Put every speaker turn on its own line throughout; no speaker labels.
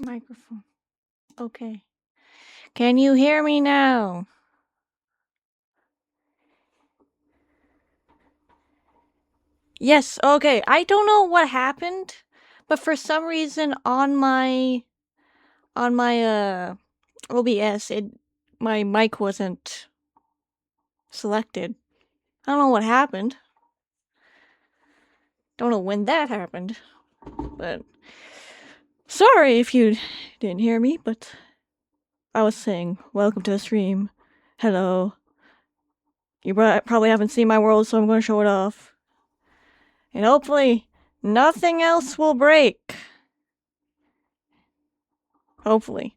Microphone. Okay. Can you hear me now? Yes, okay. I don't know what happened, but for some reason on my OBS my mic wasn't selected. I don't know what happened. Don't know when that happened. But sorry if you didn't hear me, but I was saying, welcome to the stream. Hello. You probably haven't seen my world, so I'm going to show it off. And hopefully, nothing else will break. Hopefully.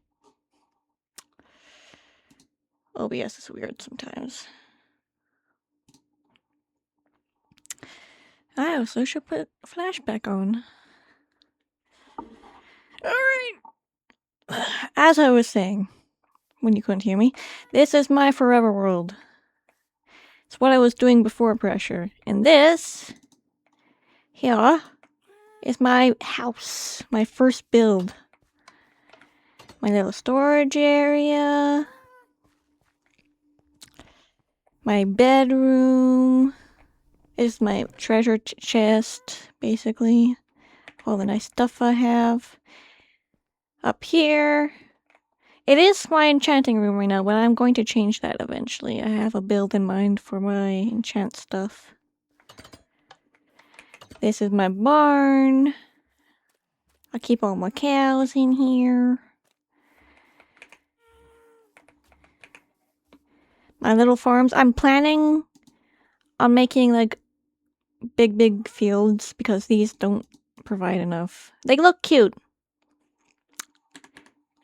OBS is weird sometimes. I also should put flashback on. Alright. As I was saying, when you couldn't hear me, this is my forever world. It's what I was doing before pressure. And this here is my house. My first build. My little storage area. My bedroom. Is my treasure chest, basically. All the nice stuff I have. Up here. It is my enchanting room right now, but I'm going to change that eventually. I have a build in mind for my enchant stuff. This is my barn. I keep all my cows in here. My little farms. I'm planning on making like big fields because these don't provide enough. They look cute.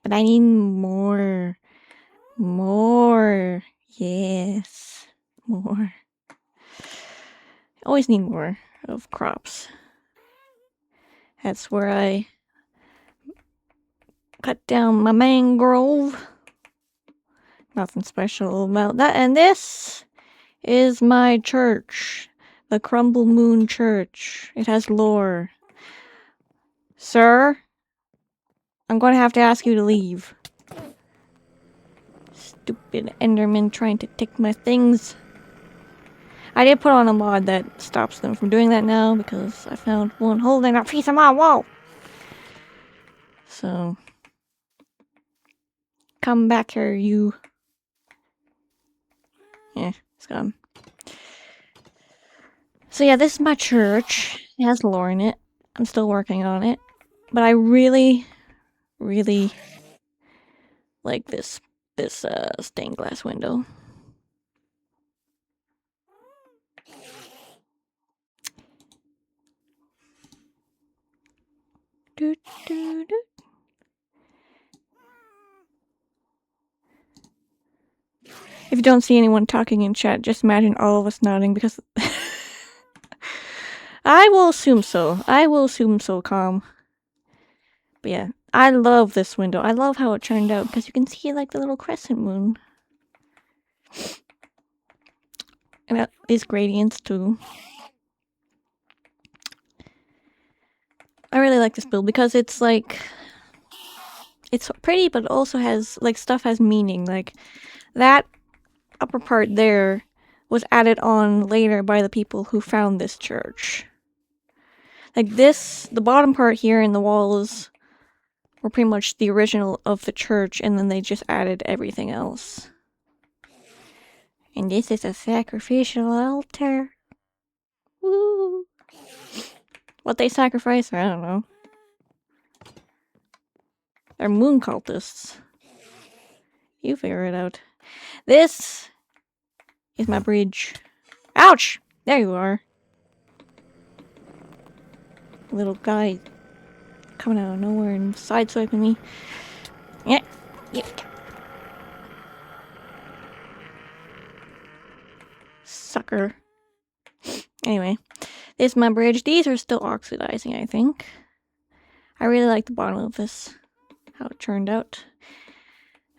But I need more. More. Yes. More. Always need more of crops. That's where I cut down my mangrove. Nothing special about that. And this is my church. The Crumble Moon Church. It has lore. Sir? I'm going to have to ask you to leave. Stupid Enderman trying to take my things. I did put on a mod that stops them from doing that now because I found one holding a piece of my wall. So, come back here, you. Yeah, it's gone. So yeah, this is my church. It has lore in it. I'm still working on it. But I really like this stained glass window. If you don't see anyone talking in chat, just imagine all of us nodding because I will assume so. I will assume so, calm. But yeah, I love this window. I love how it turned out because you can see like the little crescent moon. And these gradients too. I really like this build because it's like, it's pretty, but it also has, like, stuff has meaning. Like, that upper part there was added on later by the people who found this church. Like this, the bottom part here in the walls were pretty much the original of the church, and then they just added everything else. And this is a sacrificial altar. Woo! What they sacrifice, I don't know. They're moon cultists. You figure it out. This is my bridge. Ouch! There you are. Little guy coming out of nowhere and sideswiping me. Yeah. Sucker. Anyway, this is my bridge. These are still oxidizing, I think. I really like the bottom of this. How it turned out.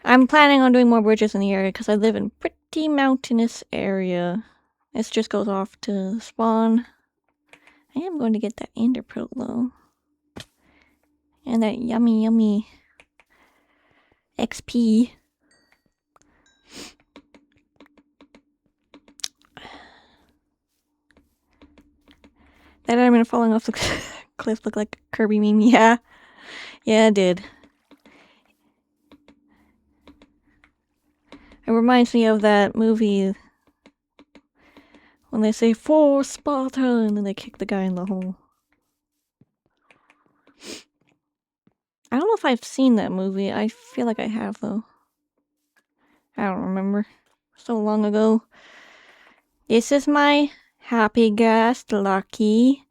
I'm planning on doing more bridges in the area because I live in a pretty mountainous area. This just goes off to spawn. I am going to get that ender pearl though. And that yummy XP. That enemy falling off the cliff looked like a Kirby meme. Yeah. Yeah, it did. It reminds me of that movie when they say, "For Sparta," and then they kick the guy in the hole. I don't know if I've seen that movie. I feel like I have, though. I don't remember. So long ago. This is my happy guest, Lucky.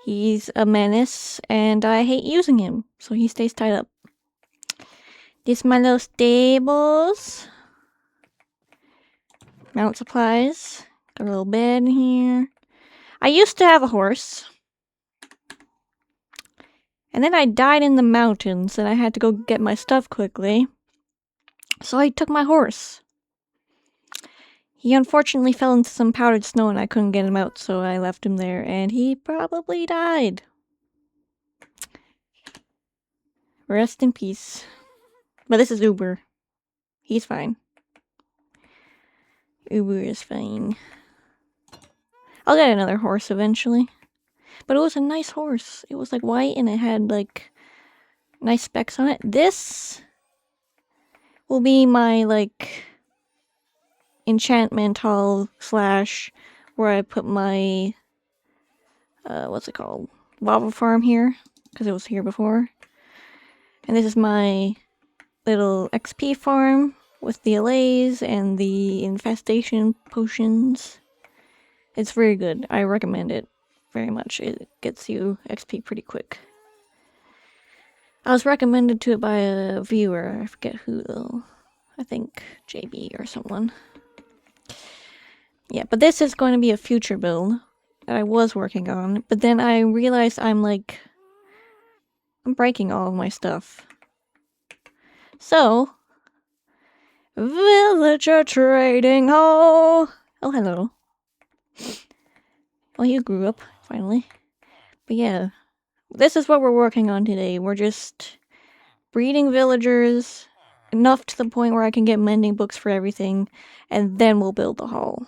He's a menace, and I hate using him, so he stays tied up. This is my little stables. Mount supplies. Got a little bed in here. I used to have a horse. And then I died in the mountains, and I had to go get my stuff quickly. So I took my horse. He unfortunately fell into some powdered snow, and I couldn't get him out, so I left him there, and he probably died. Rest in peace. But this is Uber. He's fine. Uber is fine. I'll get another horse eventually. But it was a nice horse. It was like white and it had like nice specs on it. This will be my like enchantment hall slash where I put my what's it called? Lava farm here. Because it was here before. And this is my little XP farm with the allays and the infestation potions. It's very good. I recommend it very much. It gets you XP pretty quick. I was recommended to it by a viewer. I forget who though. I think JB or someone. Yeah, but this is going to be a future build that I was working on. But then I realized I'm breaking all of my stuff. So, villager trading hall. Oh, hello. Well, you grew up, finally. But yeah, this is what we're working on today. We're just breeding villagers enough to the point where I can get mending books for everything, and then we'll build the hall.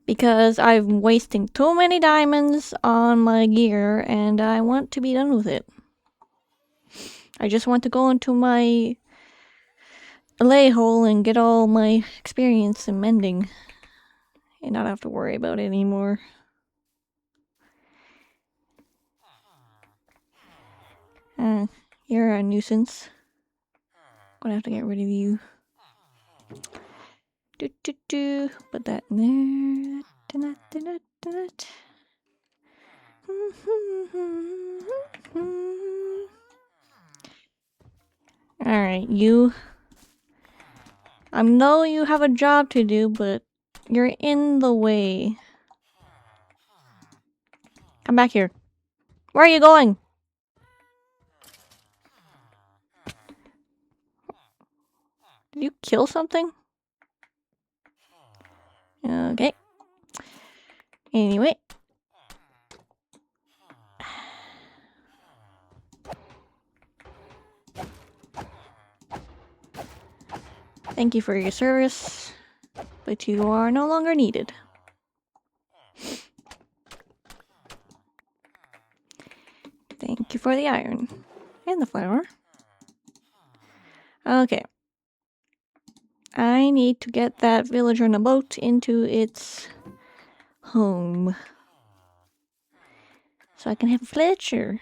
Because I'm wasting too many diamonds on my gear, and I want to be done with it. I just want to go into my allay hole and get all my experience in mending, and not have to worry about it anymore. You're a nuisance. Gonna have to get rid of you. Put that in there. Alright, you. I know you have a job to do, but you're in the way. Come back here. Where are you going? Did you kill something? Okay. Anyway. Thank you for your service, but you are no longer needed. Thank you for the iron. And the flour. Okay. I need to get that villager on a boat into its home. So I can have a Fletcher.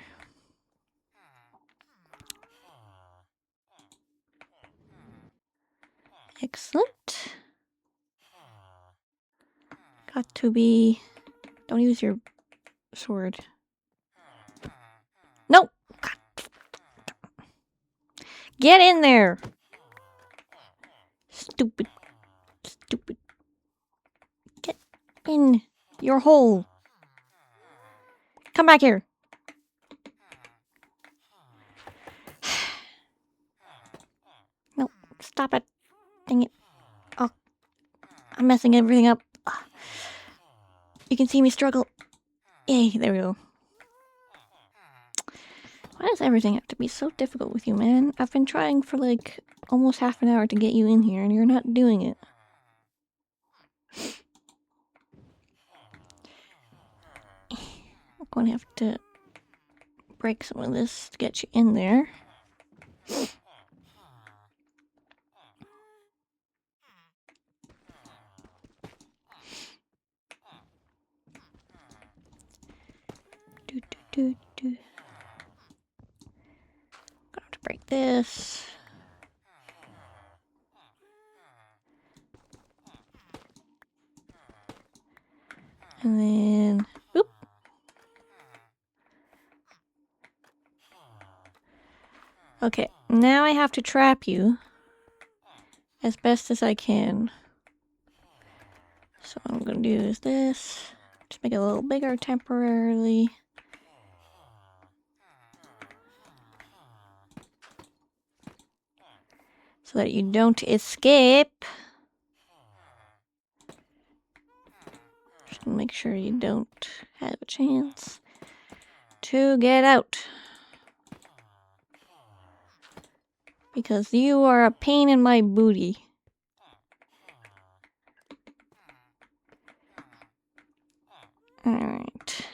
Excellent. Got to be... Don't use your sword. Nope! Get in there! Stupid. Stupid. Get in your hole. Come back here. No, stop it. Dang it. Oh, I'm messing everything up. You can see me struggle. Yay, there we go. Why does everything have to be so difficult with you, man? I've been trying for like almost half an hour to get you in here and you're not doing it. I'm going to have to break some of this to get you in there. Gonna have to break this. And then, oop. Okay, now I have to trap you as best as I can. So what I'm gonna do is this. Just make it a little bigger temporarily. So that you don't escape. Just gonna make sure you don't have a chance to get out. Because you are a pain in my booty. Alright.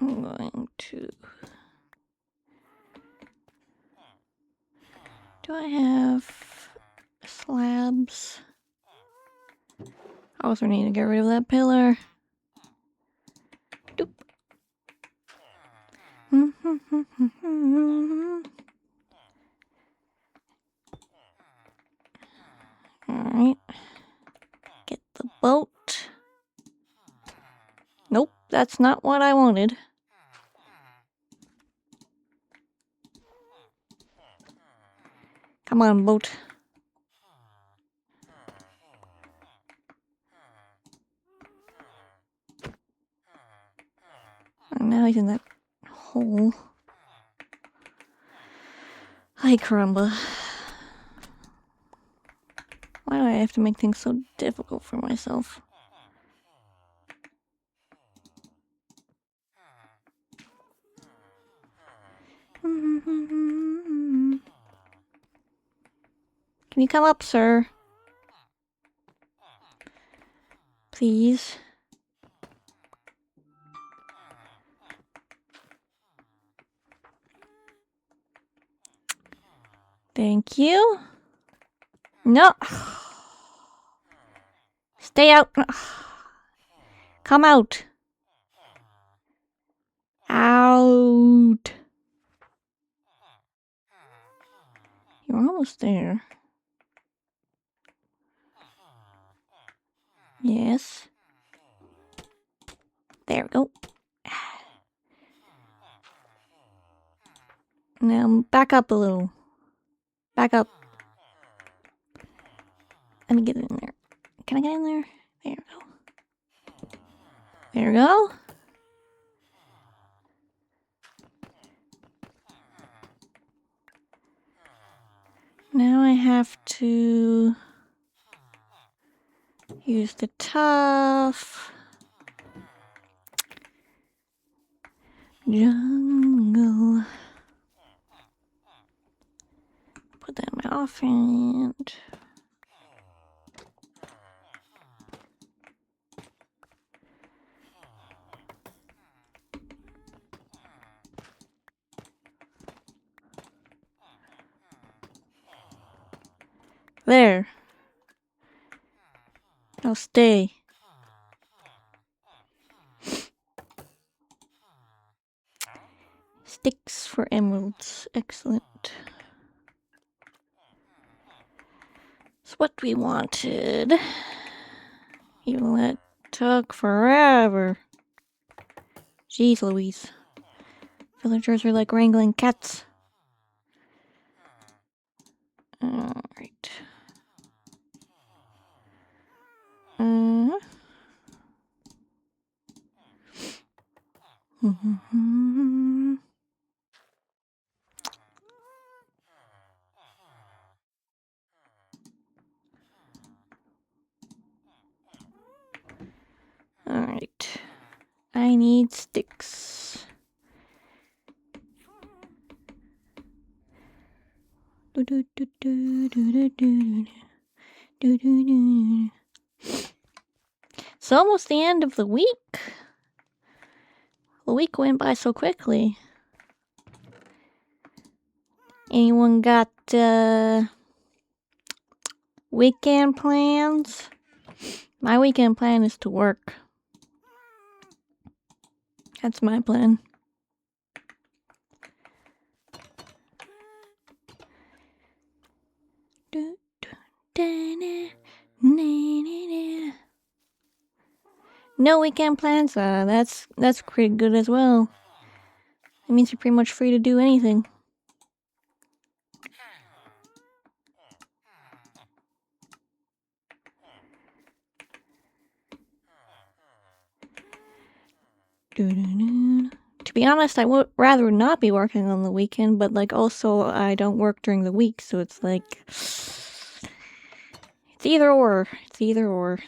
I'm going to... Do I have slabs? I also need to get rid of that pillar. Doop. Alright. Get the boat. Nope, that's not what I wanted. Come on, boat. Oh, now he's in that hole. Ay caramba. Why do I have to make things so difficult for myself? Can you come up, sir? Please. Thank you. No. Stay out. Come out. Out. You're almost there. Yes. There we go. Now back up a little. Back up. Let me get in there. Can I get in there? There we go. There we go. Now I have to use the tough jungle. Put that in my offhand. There. Now stay. Sticks for emeralds. Excellent. It's what we wanted. Even though that took forever. Jeez Louise. Villagers are like wrangling cats. Alright. I need sticks. It's almost the end of the week. The week went by so quickly. Anyone got weekend plans? My weekend plan is to work. That's my plan. No weekend plans? That's pretty good as well. It means you're pretty much free to do anything. To be honest, I would rather not be working on the weekend, but like also I don't work during the week, so it's like it's either or. It's either or.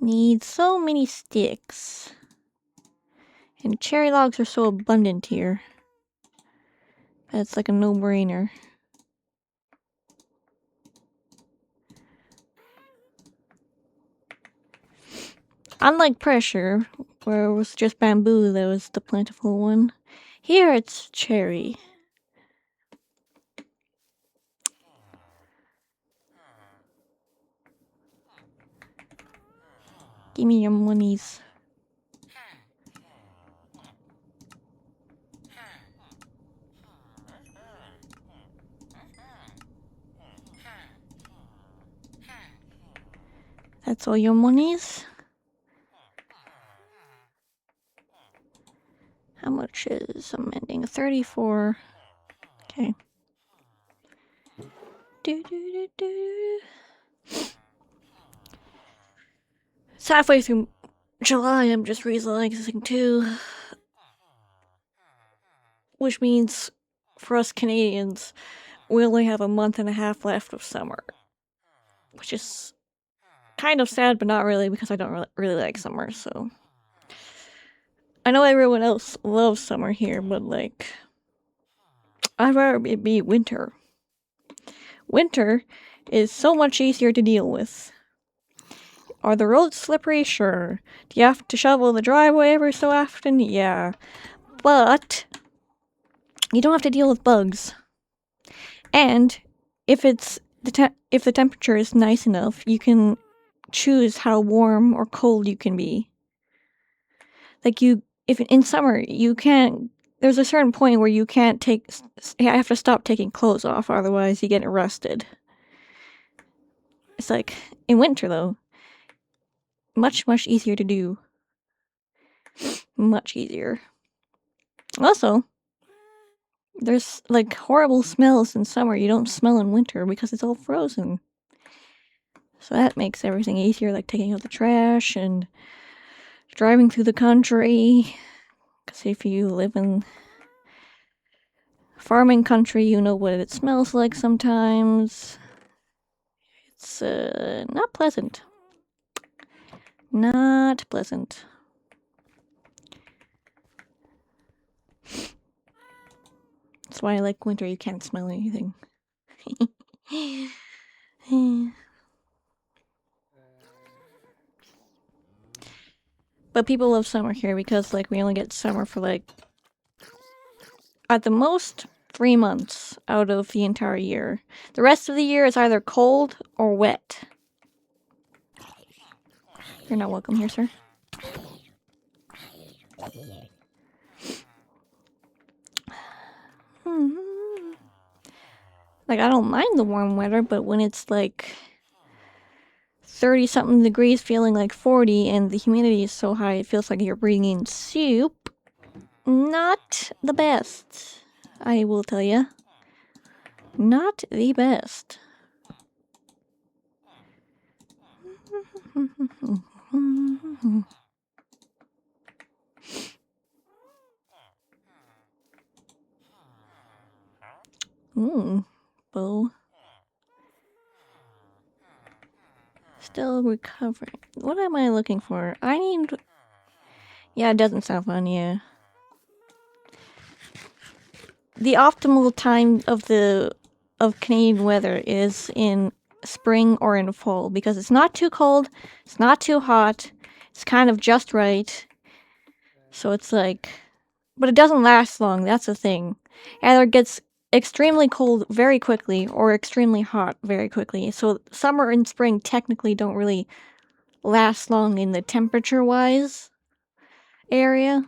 Need so many sticks. And cherry logs are so abundant here. That's like a no-brainer. Unlike pressure, where it was just bamboo that was the plentiful one, here it's cherry. Give me your monies. That's all your monies? How much is I'm ending? 34. Okay. It's halfway through July, I'm just realizing too. Which means, for us Canadians, we only have a month and a half left of summer. Which is kind of sad, but not really, because I don't really like summer, so. I know everyone else loves summer here, but like, I'd rather it be winter. Winter is so much easier to deal with. Are the roads slippery? Sure. Do you have to shovel the driveway every so often? Yeah. But you don't have to deal with bugs. And if if the temperature is nice enough, you can choose how warm or cold you can be. Like if in summer you can't. There's a certain point where you can't you have to stop taking clothes off, otherwise you get arrested. It's like in winter though, much easier to do. Much easier. Also, there's like horrible smells in summer you don't smell in winter because it's all frozen. So that makes everything easier, like taking out the trash and driving through the country. Because if you live in farming country, you know what it smells like sometimes. It's not pleasant. Not pleasant. That's why I like winter, you can't smell anything. But people love summer here because like we only get summer for like at the most 3 months out of the entire year. The rest of the year is either cold or wet. You're not welcome here, sir. Like, I don't mind the warm weather, but when it's like 30 something degrees feeling like 40 and the humidity is so high it feels like you're breathing in soup, not the best, I will tell you. Not the best. Bow. Still recovering. What am I looking for? I need... Yeah, it doesn't sound fun, yeah. The optimal time of Canadian weather is in spring or in fall because it's not too cold, it's not too hot, it's kind of just right. So it's like... But it doesn't last long, that's the thing. Either it gets extremely cold very quickly or extremely hot very quickly. So summer and spring technically don't really last long in the temperature-wise area.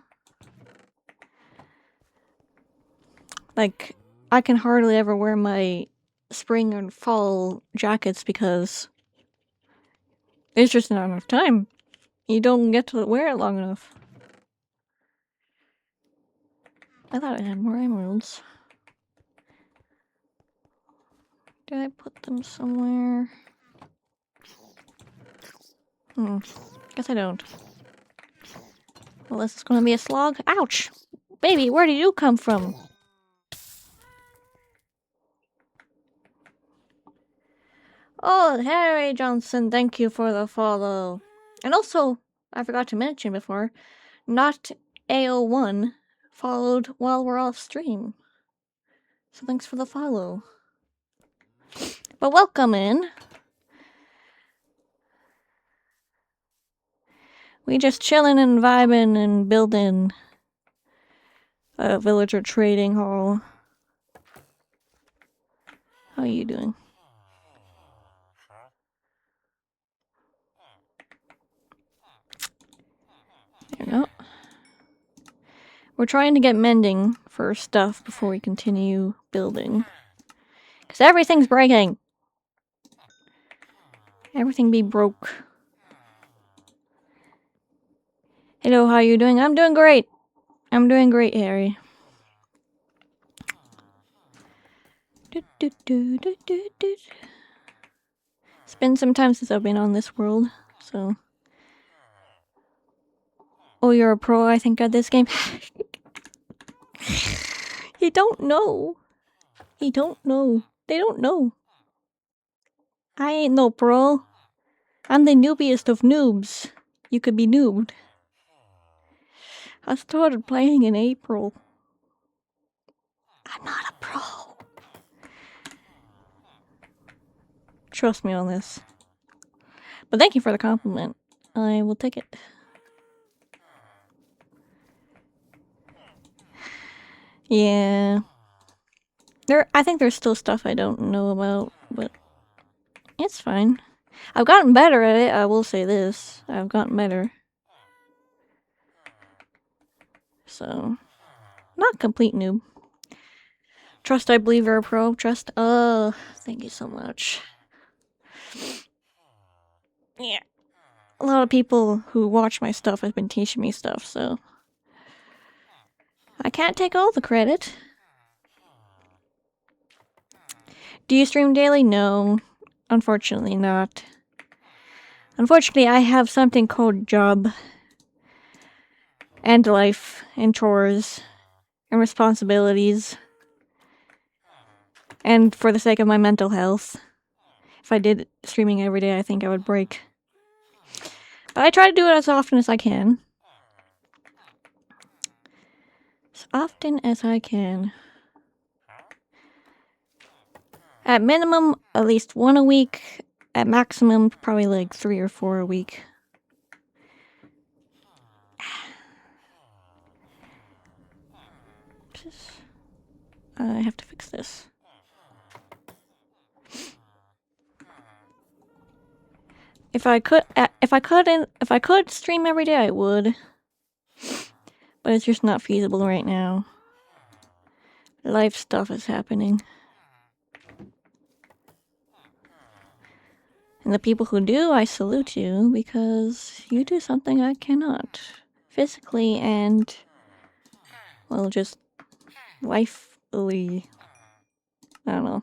Like, I can hardly ever wear my spring and fall jackets because it's just not enough time. You don't get to wear it long enough. I thought I had more emeralds. Did I put them somewhere? Guess I don't. Well, this is gonna be a slog. Ouch! Baby, where did you come from? Oh, Harry Johnson, thank you for the follow. And also, I forgot to mention before, not AO1 followed while we're off stream. So thanks for the follow. But welcome in. We just chillin' and vibing and building a villager trading hall. How are you doing? There we go. We're trying to get mending for stuff before we continue building. Because everything's breaking. Everything be broke. Hello, how are you doing? I'm doing great. I'm doing great, Harry. It's been some time since I've been on this world, so... Oh, you're a pro, I think, at this game? You don't know. You don't know. They don't know. I ain't no pro. I'm the noobiest of noobs. You could be noobed. I started playing in April. I'm not a pro. Trust me on this. But thank you for the compliment. I will take it. Yeah. I think there's still stuff I don't know about, but it's fine. I've gotten better at it, I will say this. I've gotten better. So, not complete noob. Trust, I believe you're a pro. Trust, thank you so much. Yeah. A lot of people who watch my stuff have been teaching me stuff, so... I can't take all the credit. Do you stream daily? No. Unfortunately not. Unfortunately, I have something called job. And life. And chores. And responsibilities. And for the sake of my mental health. If I did streaming every day, I think I would break. But I try to do it as often as I can. As often as I can. At minimum, at least one a week. At maximum, probably like 3 or 4 a week. I have to fix this. If I could stream every day, I would. But it's just not feasible right now. Life stuff is happening. And the people who do, I salute you, because you do something I cannot. Physically and, well, just lifely. I don't know.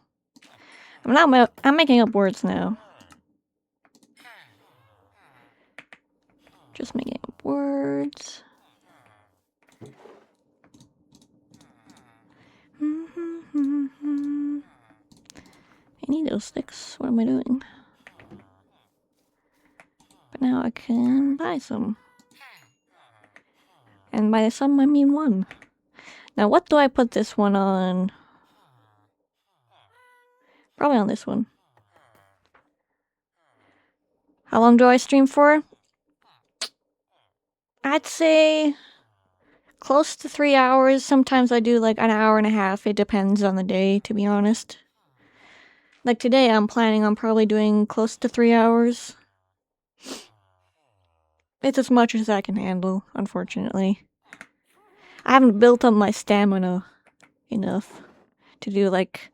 I'm making up words now. Just making up words. potato sticks. What am I doing? But now I can buy some. And by some, I mean one. Now, what do I put this one on? Probably on this one. How long do I stream for? I'd say close to 3 hours. Sometimes I do like an hour and a half. It depends on the day, to be honest. Like today, I'm planning on probably doing close to 3 hours. It's as much as I can handle, unfortunately. I haven't built up my stamina enough to do like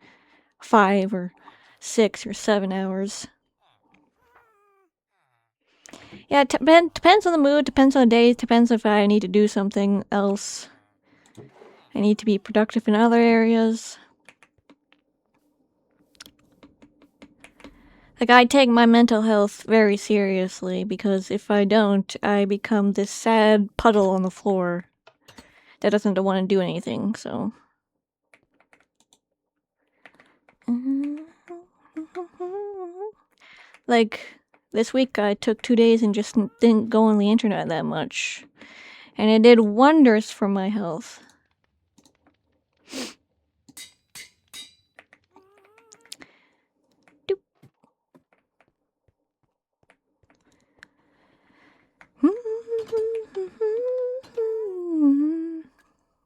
5 or 6 or 7 hours. Yeah, depends on the mood, depends on the day, depends if I need to do something else. I need to be productive in other areas. Like, I take my mental health very seriously, because if I don't, I become this sad puddle on the floor that doesn't want to do anything, so. Like, this week I took 2 days and just didn't go on the internet that much. And it did wonders for my health.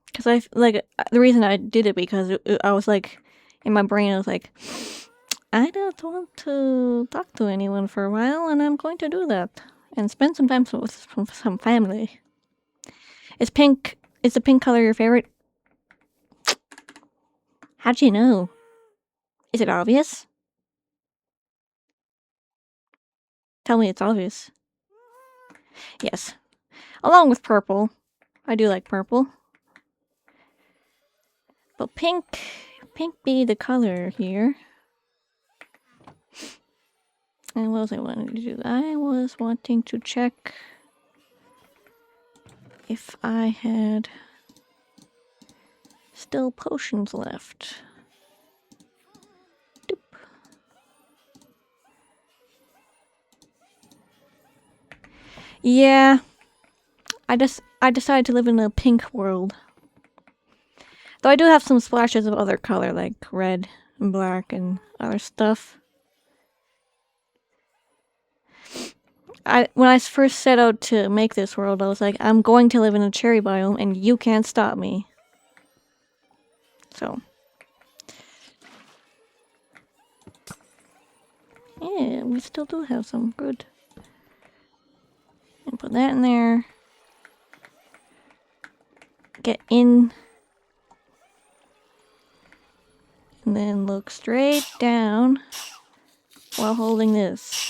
Because the reason I did it because I was like, in my brain I was like, I don't want to talk to anyone for a while, and I'm going to do that. And spend some time with some family. Is the pink color your favorite? How'd you know? Is it obvious? Tell me it's obvious. Yes. Along with purple. I do like purple. But pink be the color here. And what was I wanting to do? I was wanting to check if I had still potions left. Doop. Yeah. I decided to live in a pink world. Though I do have some splashes of other color, like red and black and other stuff. When I first set out to make this world, I was like, I'm going to live in a cherry biome, and you can't stop me. So. Yeah, we still do have some. Good. And put that in there. Get in. And then look straight down while holding this.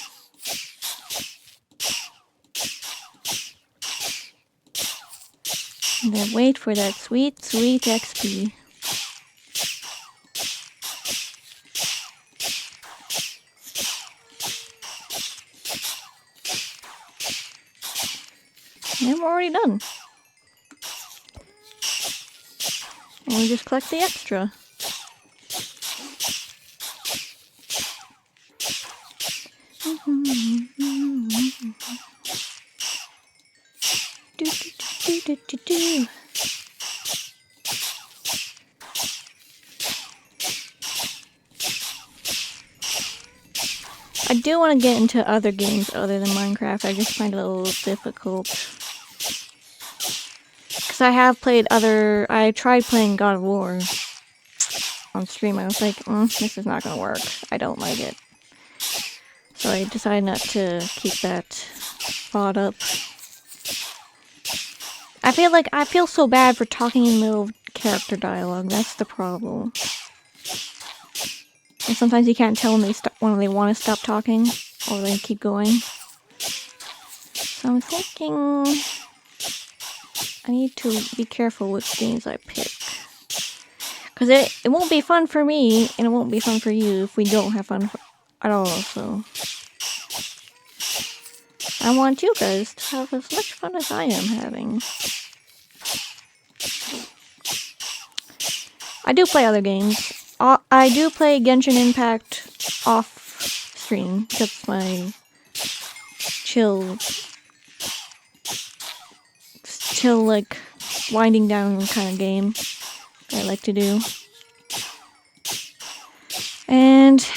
And then wait for that sweet, sweet XP. And we're already done. And we just collect the extra. Do. I do want to get into other games other than Minecraft. I just find it a little difficult. Because I tried playing God of War on stream. I was like, this is not going to work. I don't like it. So I decided not to keep that thought up. I feel so bad for talking in the middle of character dialogue. That's the problem. And sometimes you can't tell when they want to stop talking, or they keep going. So I'm thinking I need to be careful with games I pick. Because it won't be fun for me, and it won't be fun for you if we don't have fun at all, so. I want you guys to have as much fun as I am having. I do play other games. I do play Genshin Impact off stream. That's my chill, like, winding down kind of game that I like to do. And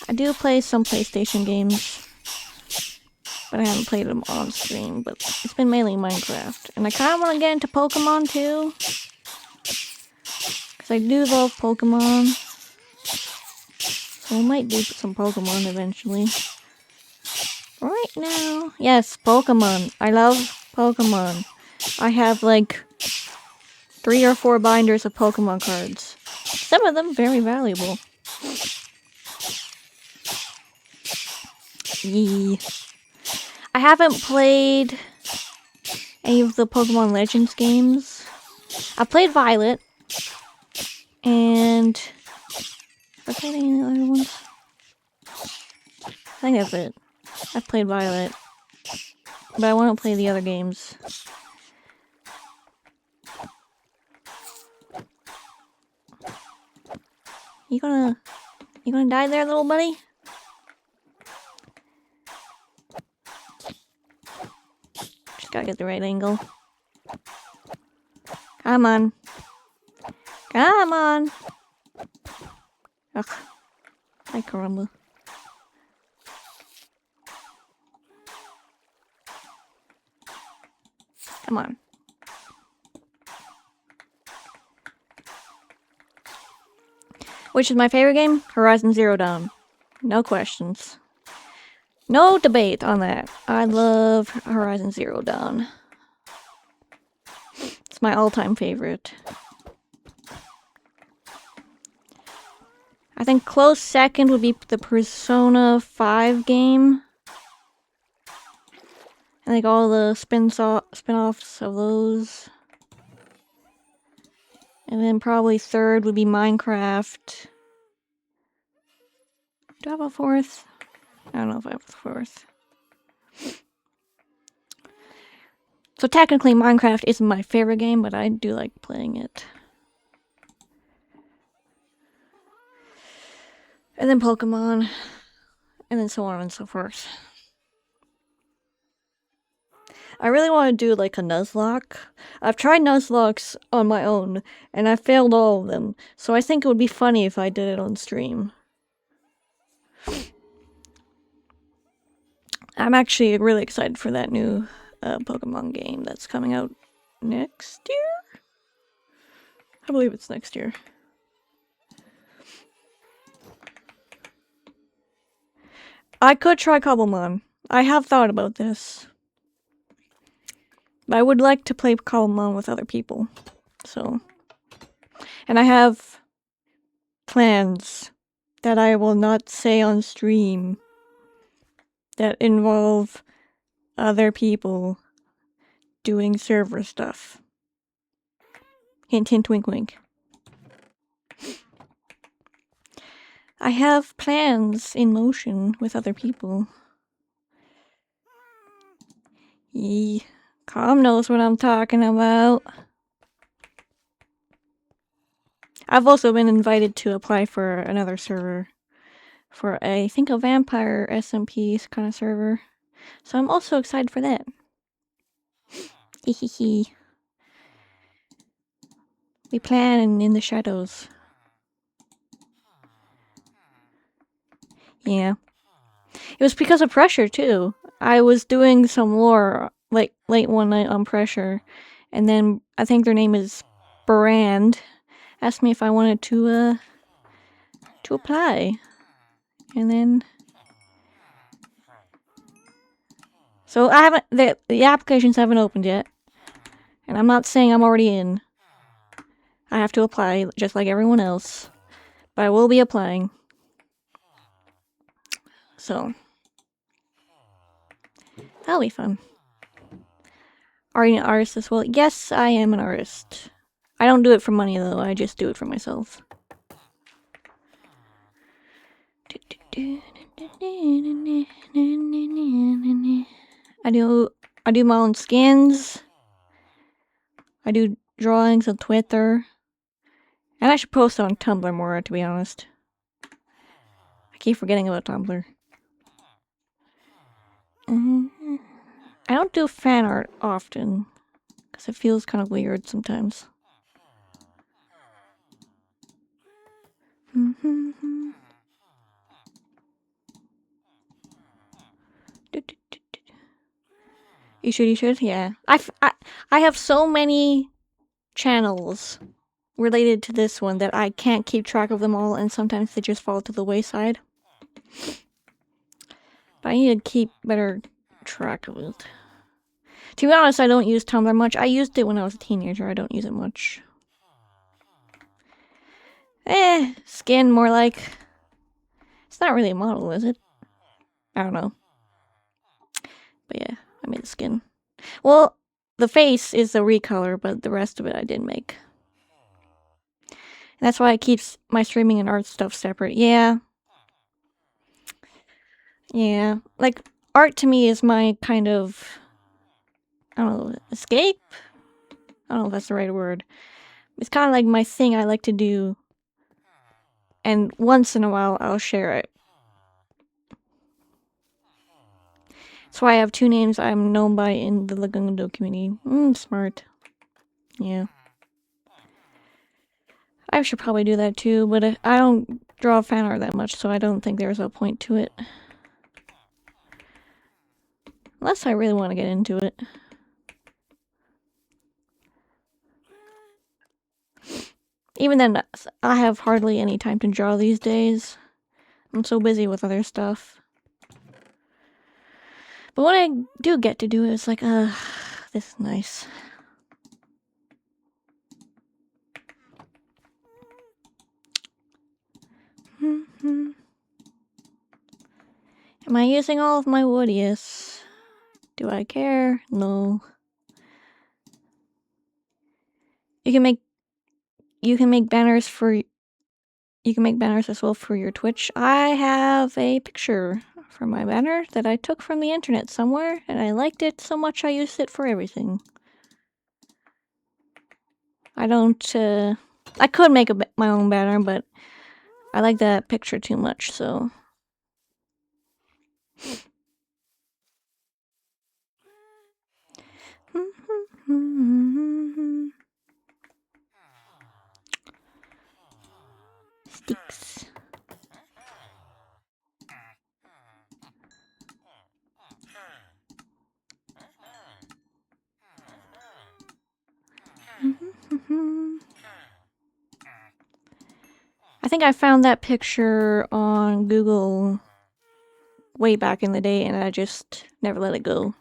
I do play some PlayStation games, but I haven't played them on stream, but it's been mainly Minecraft. And I kind of want to get into Pokemon too, because I do love Pokemon. So I might do some Pokemon eventually. Right now, yes, Pokemon. I love Pokemon. I have like 3 or 4 binders of Pokemon cards. Some of them very valuable. Yee. I haven't played any of the Pokemon Legends games. I played Violet, and have I played any of the other ones? I think that's it. I've played Violet, but I want to play the other games. You gonna die there, little buddy? Just gotta get the right angle. Come on. Come on. Ugh. Ay, caramba. Come on. Which is my favorite game? Horizon Zero Dawn. No questions. No debate on that. I love Horizon Zero Dawn. It's my all-time favorite. I think close second would be the Persona 5 game. I think all the spin-offs of those. And then probably third would be Minecraft. Do I have a fourth? I don't know if I have a fourth. So technically Minecraft isn't my favorite game, but I do like playing it. And then Pokemon. And then so on and so forth. I really want to do like a Nuzlocke. I've tried Nuzlocks on my own, and I failed all of them. So I think it would be funny if I did it on stream. I'm actually really excited for that new Pokemon game that's coming out next year? I believe it's next year. I could try Cobblemon. I have thought about this. But I would like to play Cobblemon with other people. So. And I have plans that I will not say on stream that involve other people doing server stuff. Hint, hint, wink, wink. I have plans in motion with other people. Yee. Calm knows what I'm talking about. I've also been invited to apply for another server. For, I think, a vampire SMP kind of server. So I'm also excited for that. Hehehe. We plan in the shadows. Yeah. It was because of pressure, too. I was doing some lore, like, late one night on pressure. And then, I think their name is Brand, asked me if I wanted to apply. And then... So I haven't... The applications haven't opened yet. And I'm not saying I'm already in. I have to apply, just like everyone else. But I will be applying. So... That'll be fun. Are you an artist as well? Yes, I am an artist. I don't do it for money, though. I just do it for myself. I do my own skins. I do drawings on Twitter. And I should post on Tumblr more, to be honest. I keep forgetting about Tumblr. I don't do fan art often, because it feels kind of weird sometimes. You should, yeah. I have so many channels related to this one that I can't keep track of them all, and sometimes they just fall to the wayside. But I need to keep better track of it. To be honest, I don't use Tumblr much. I used it when I was a teenager. I don't use it much. Skin more like. It's not really a model, is it? I don't know. But yeah, I made the skin. Well, the face is the recolor, but the rest of it I didn't make. And that's why I keep my streaming and art stuff separate. Yeah. Yeah. Like, art to me is my kind of, I don't know, escape? I don't know if that's the right word. It's kind of like my thing I like to do. And once in a while, I'll share it. That's why I have two names I'm known by in the Lagundo community. Smart. Yeah. I should probably do that too, but I don't draw fan art that much, so I don't think there's a point to it. Unless I really want to get into it. Even then, I have hardly any time to draw these days. I'm so busy with other stuff. But when I do get to do it, it's like, this is nice. Am I using all of my wood? Yes. Do I care? No. You can make banners as well for your Twitch. I have a picture for my banner that I took from the internet somewhere, and I liked it so much I used it for everything. I don't, I could make my own banner, but I like that picture too much, so. Sticks. I think I found that picture on Google way back in the day, and I just never let it go.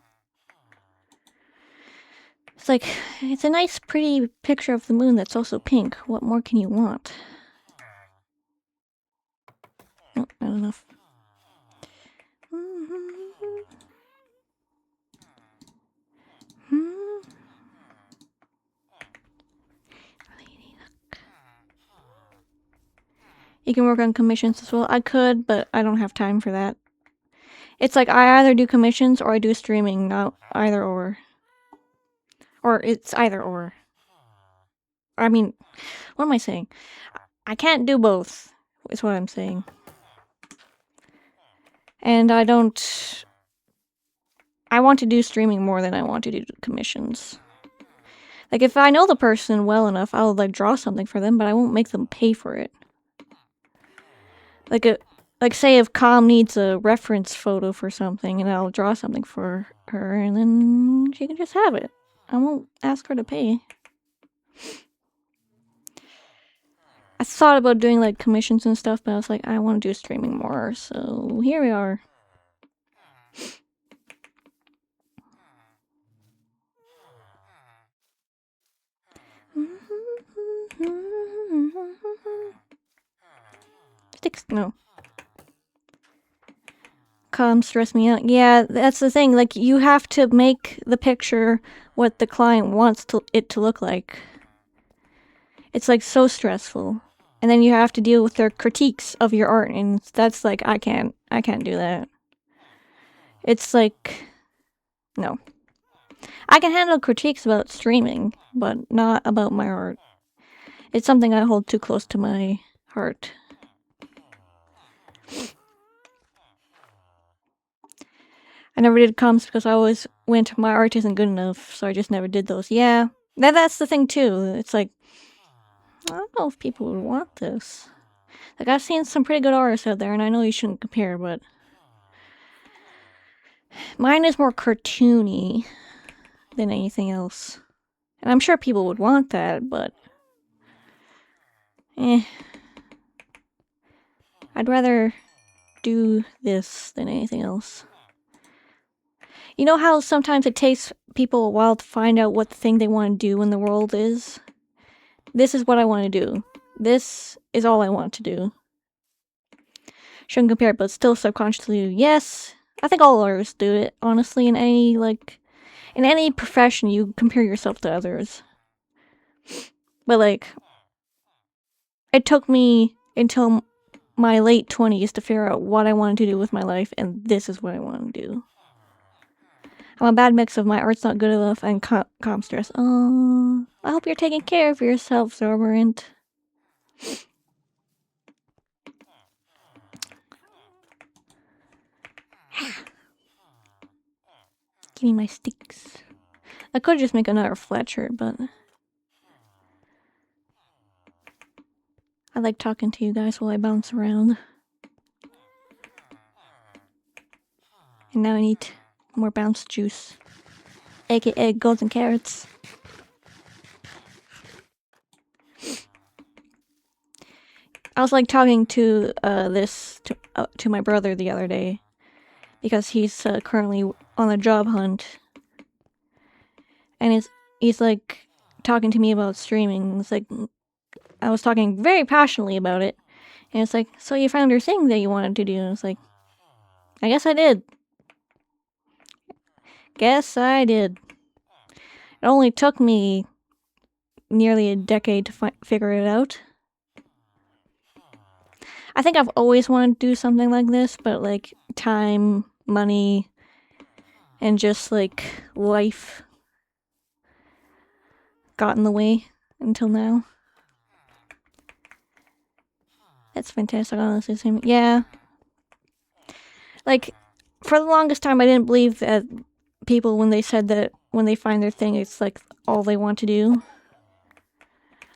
It's like, it's a nice, pretty picture of the moon that's also pink. What more can you want? Oh, not enough. You can work on commissions as well. I could, but I don't have time for that. It's like I either do commissions or I do streaming, not either or. Or it's either or. I mean, what am I saying? I can't do both, is what I'm saying. And I want to do streaming more than I want to do commissions. Like, if I know the person well enough, I'll, like, draw something for them, but I won't make them pay for it. Like, say if Calm needs a reference photo for something, and I'll draw something for her, and then she can just have it. I won't ask her to pay. I thought about doing, like, commissions and stuff, but I was like, I want to do streaming more, so here we are. Sticks? No. Calm stress me out. Yeah, that's the thing. Like, you have to make the picture what the client wants it to look like. It's, like, so stressful. And then you have to deal with their critiques of your art, and that's, like, I can't do that. It's, like, no. I can handle critiques about streaming, but not about my art. It's something I hold too close to my heart. I never did comps because I always went, my art isn't good enough, so I just never did those. Yeah, that's the thing too. It's like, I don't know if people would want this. Like, I've seen some pretty good artists out there, and I know you shouldn't compare, but mine is more cartoony than anything else. And I'm sure people would want that, but I'd rather do this than anything else. You know how sometimes it takes people a while to find out what the thing they want to do in the world is? This is what I want to do. This is all I want to do. Shouldn't compare, but still subconsciously, yes. I think all artists do it, honestly, in any profession, you compare yourself to others. But, like, it took me until my late 20s to figure out what I wanted to do with my life, and this is what I want to do. I'm a bad mix of my art's not good enough and comp stress. Oh, I hope you're taking care of yourself, Zorberant. Give me my sticks. I could just make another flat shirt, but I like talking to you guys while I bounce around. And now I need more bounce juice, aka golden carrots. I was like talking to to my brother the other day because he's currently on a job hunt, and he's like talking to me about streaming. It's like I was talking very passionately about it, and it's like, so you found your thing that you wanted to do? And it's like, I guess I did. Guess I did. It only took me nearly a decade to figure it out. I think I've always wanted to do something like this, but like time, money, and just like life got in the way until now. That's fantastic, honestly. Yeah. Like, for the longest time, I didn't believe that people, when they said that when they find their thing, it's like all they want to do.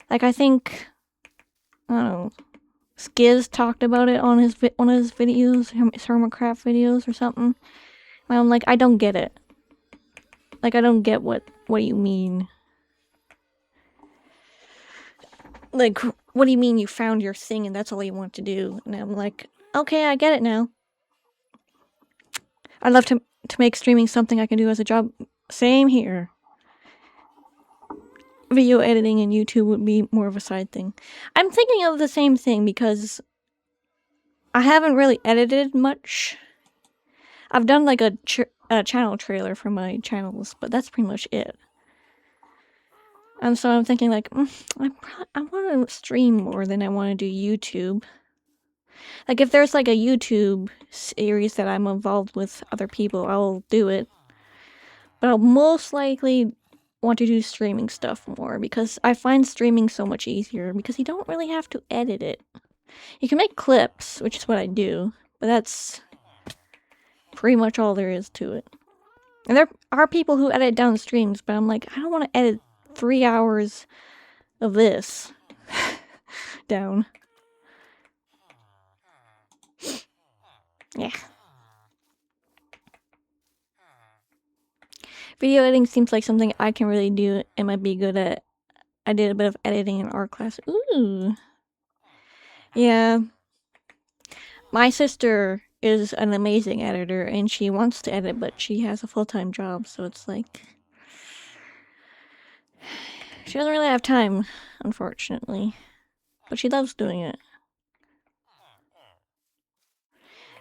Like, I think, I don't know, Skiz talked about it on one of his videos, his Hermitcraft videos or something. And I'm like, I don't get it. Like, I don't get what you mean. Like, what do you mean you found your thing and that's all you want to do? And I'm like, okay, I get it now. I'd love to make streaming something I can do as a job. Same here. Video editing and YouTube would be more of a side thing. I'm thinking of the same thing because I haven't really edited much. I've done like a channel trailer for my channels, but that's pretty much it. And so I'm thinking like, I want to stream more than I want to do YouTube. Like if there's like a YouTube series that I'm involved with other people, I'll do it. But I'll most likely want to do streaming stuff more because I find streaming so much easier because you don't really have to edit it. You can make clips, which is what I do, but that's pretty much all there is to it. And there are people who edit down streams, but I'm like, I don't want to edit 3 hours of this down. Yeah. Video editing seems like something I can really do and might be good at. I did a bit of editing in art class. Ooh. Yeah. My sister is an amazing editor and she wants to edit, but she has a full-time job, so it's like she doesn't really have time, unfortunately. But she loves doing it.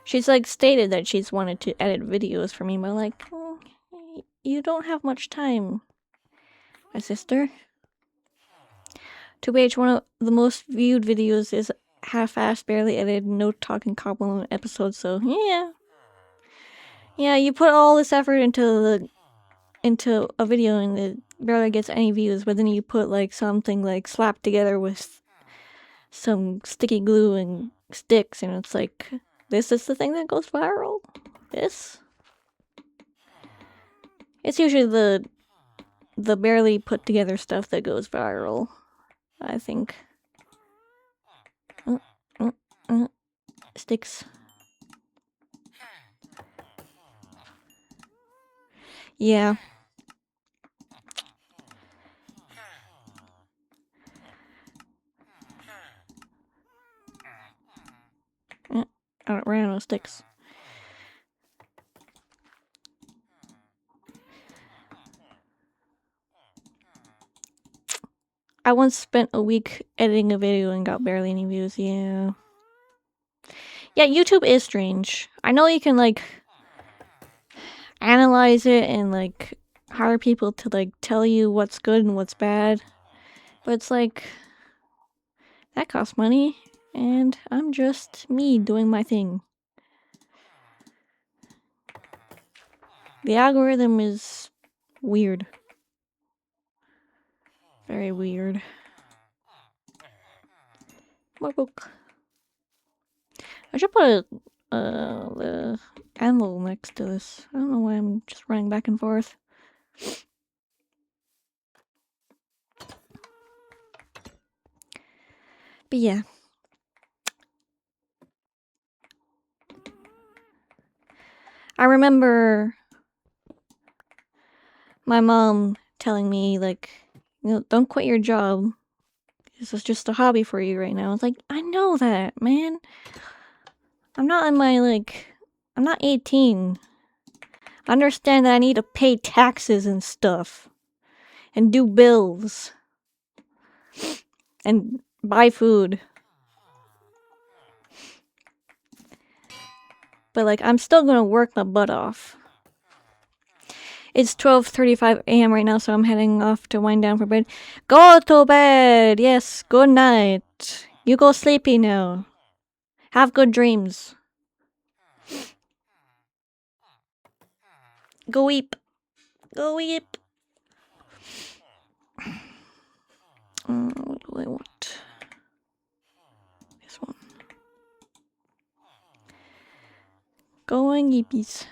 She's like stated that she's wanted to edit videos for me, but like, you don't have much time, my sister. To which one of the most viewed videos is half-assed, barely edited, no talking compliment episode, so yeah. Yeah, you put all this effort into into a video and it barely gets any views, but then you put like something like slapped together with some sticky glue and sticks, and it's like, this is the thing that goes viral? This? It's usually the barely put together stuff that goes viral, I think. Sticks. Yeah. I don't ran out of sticks. I once spent a week editing a video and got barely any views. Yeah. Yeah, YouTube is strange. I know you can like analyze it and like hire people to like tell you what's good and what's bad, but it's like that costs money, and I'm just me doing my thing. The algorithm is weird. Very weird. More book. I should put the anvil next to this. I don't know why I'm just running back and forth. But yeah. I remember my mom telling me, like, don't quit your job. This is just a hobby for you right now. It's like, I know that, man. I'm not 18. I understand that I need to pay taxes and stuff. And do bills. And buy food. But, like, I'm still gonna work my butt off. It's 12:35 a.m. right now, so I'm heading off to wind down for bed. Go to bed! Yes, good night. You go sleepy now. Have good dreams. Go eat. Go eat. What do I want? This one. Going eepies.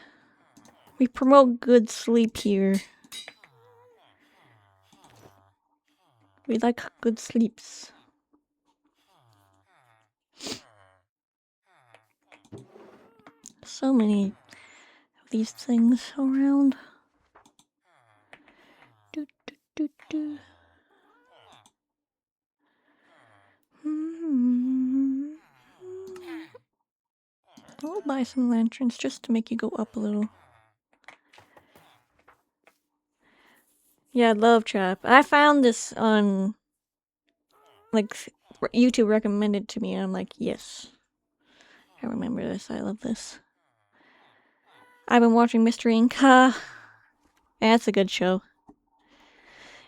We promote good sleep here. We like good sleeps. So many of these things around. Do, do, do, do. I'll buy some lanterns just to make you go up a little. Yeah, love trap. I found this on, like, YouTube recommended to me, and I'm like, yes. I remember this. I love this. I've been watching Mystery Inc. Yeah, it's a good show.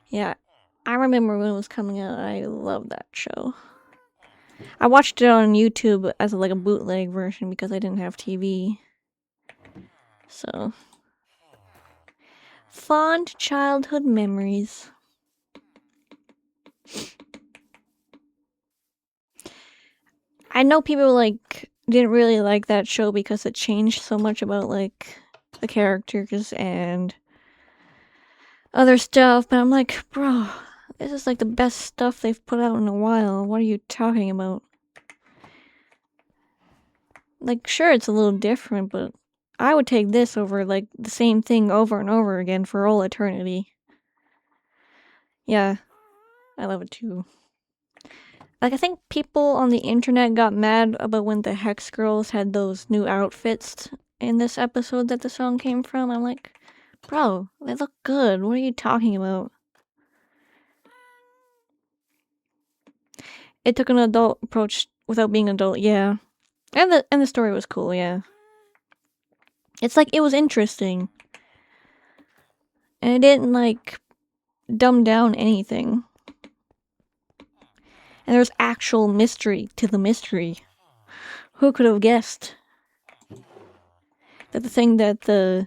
Yeah, I remember when it was coming out. I love that show. I watched it on YouTube as like a bootleg version because I didn't have TV. So, fond childhood memories. I know people like didn't really like that show because it changed so much about like the characters and other stuff, but I'm like, bro, this is like the best stuff they've put out in a while. What are you talking about? Like, sure, it's a little different, but I would take this over like the same thing over and over again for all eternity. Yeah, I love it too. Like, I think people on the internet got mad about when the Hex Girls had those new outfits in this episode that the song came from. I'm like, bro, they look good. What are you talking about? It took an adult approach without being adult, yeah. And the story was cool, yeah. It's like, it was interesting. And it didn't, like, dumb down anything. And there's actual mystery to the mystery. Who could have guessed that the thing that the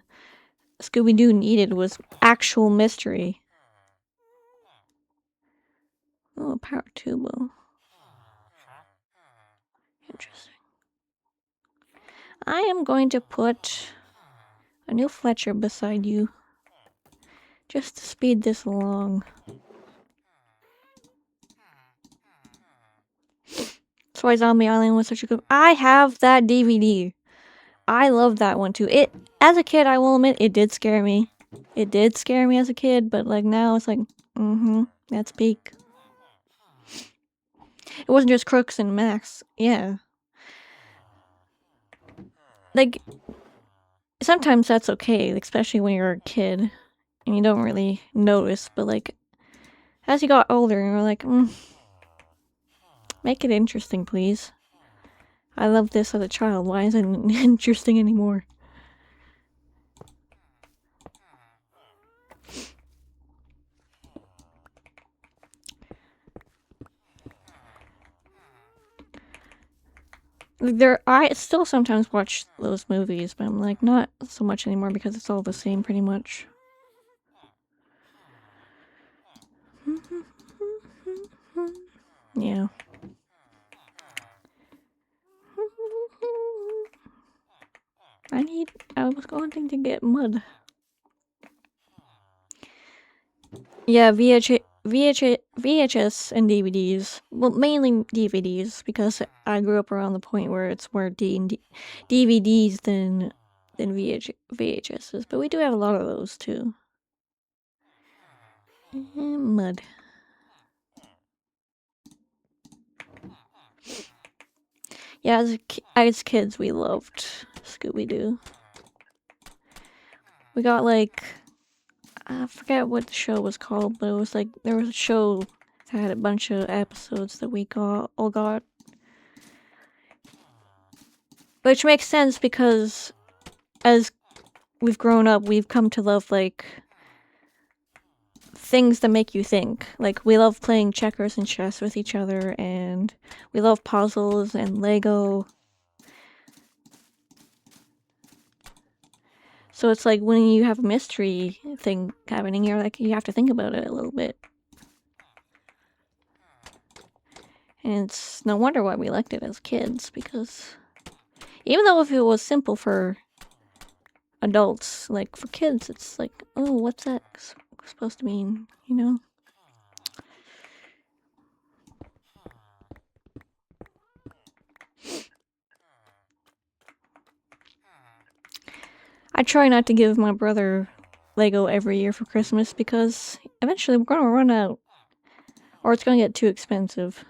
Scooby-Doo needed was actual mystery. Oh, a power tubo. Interesting. I am going to put a new Fletcher beside you. Just to speed this along. That's why Zombie Island was such a good... I have that DVD. I love that one too. As a kid, I will admit, it did scare me. It did scare me as a kid, but like now it's like, that's peak. It wasn't just Crooks and Max. Yeah. Like, sometimes that's okay, especially when you're a kid and you don't really notice, but like, as you got older, you're like, make it interesting, please. I loved this as a child. Why isn't it interesting anymore? I still sometimes watch those movies, but I'm like, not so much anymore because it's all the same pretty much. Yeah. I was going to get mud. Yeah, VHS and DVDs. Well, mainly DVDs because I grew up around the point where it's more DVDs than VHSs. But we do have a lot of those too. Mud. Yeah, as kids, we loved Scooby-Doo. We got like, I forget what the show was called, but it was like, there was a show that had a bunch of episodes that we all got. Which makes sense because as we've grown up, we've come to love like things that make you think. Like, we love playing checkers and chess with each other, and we love puzzles and Lego. So it's like when you have a mystery thing happening, you're like, you have to think about it a little bit. And it's no wonder why we liked it as kids, because even though if it was simple for adults, like for kids, it's like, oh, what's that supposed to mean, you know? I try not to give my brother Lego every year for Christmas because eventually we're gonna run out. Or it's gonna get too expensive.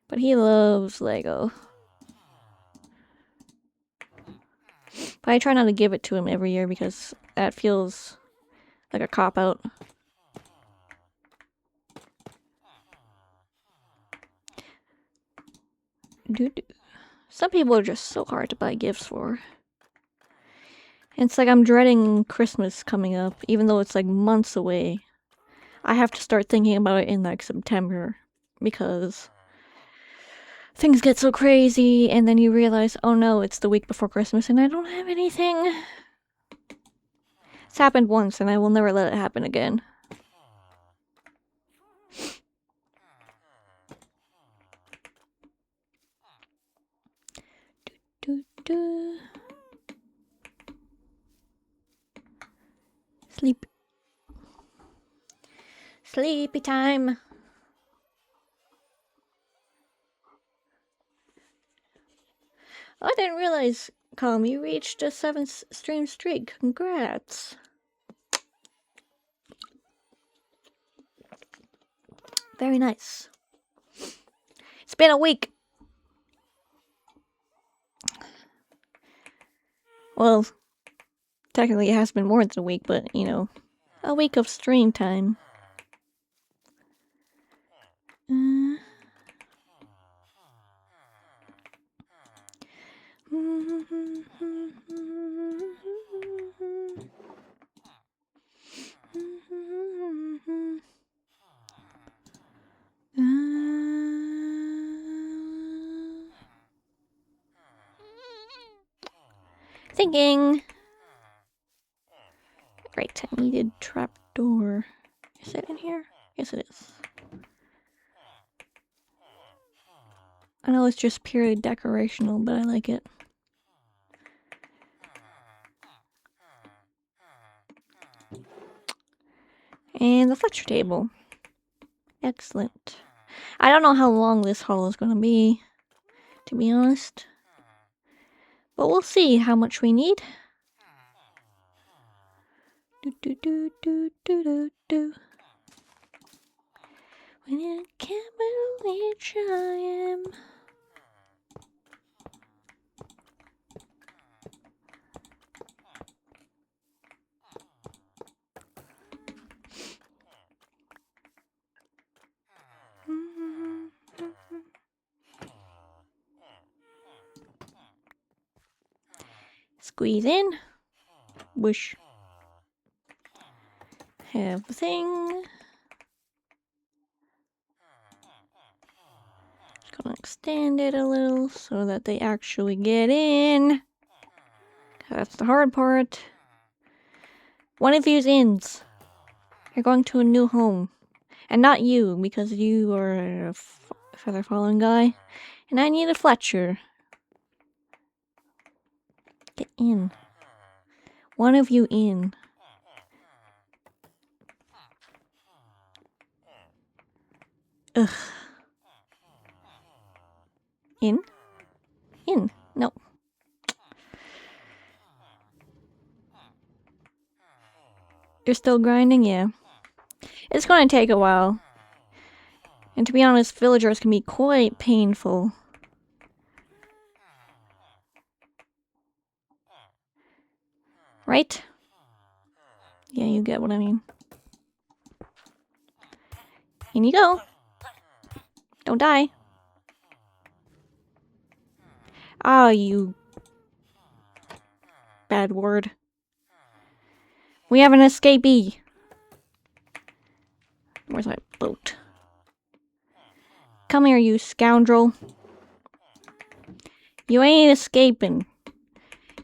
But he loves Lego. But I try not to give it to him every year because that feels like a cop-out. Some people are just so hard to buy gifts for. And it's like I'm dreading Christmas coming up, even though it's like months away. I have to start thinking about it in like September because things get so crazy, and then you realize, oh no, it's the week before Christmas and I don't have anything. It's happened once and I will never let it happen again. Sleep. Sleepy time. I didn't realize, Calm, you reached a 7th stream streak. Congrats. Very nice. It's been a week. Well, technically it has been more than a week, but, you know, a week of stream time. Thinking. Right, I needed trapdoor. Is it in here? Yes, it is. I know it's just purely decorational, but I like it. And the lecture table. Excellent. I don't know how long this haul is going to be, to be honest. But we'll see how much we need. When I can't believe I am. Squeeze in. Whoosh. Have the thing. Just gonna extend it a little so that they actually get in. That's the hard part. One of these ends. You're going to a new home. And not you, because you are a feather falling guy. And I need a Fletcher. Get in. One of you in. Ugh. In? In. No. You're still grinding? Yeah. It's gonna take a while. And to be honest, villagers can be quite painful. Right? Yeah, you get what I mean. In you go. Don't die. Ah, you... bad word. We have an escapee. Where's my boat? Come here, you scoundrel. You ain't escaping.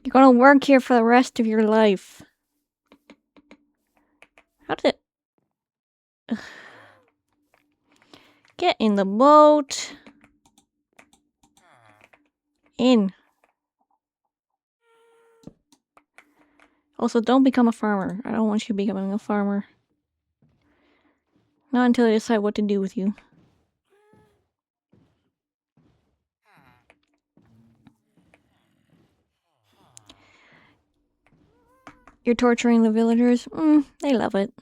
You're gonna work here for the rest of your life. How did it... Ugh. Get in the boat. In. Also, don't become a farmer. I don't want you becoming a farmer. Not until I decide what to do with you. You're torturing the villagers? They love it.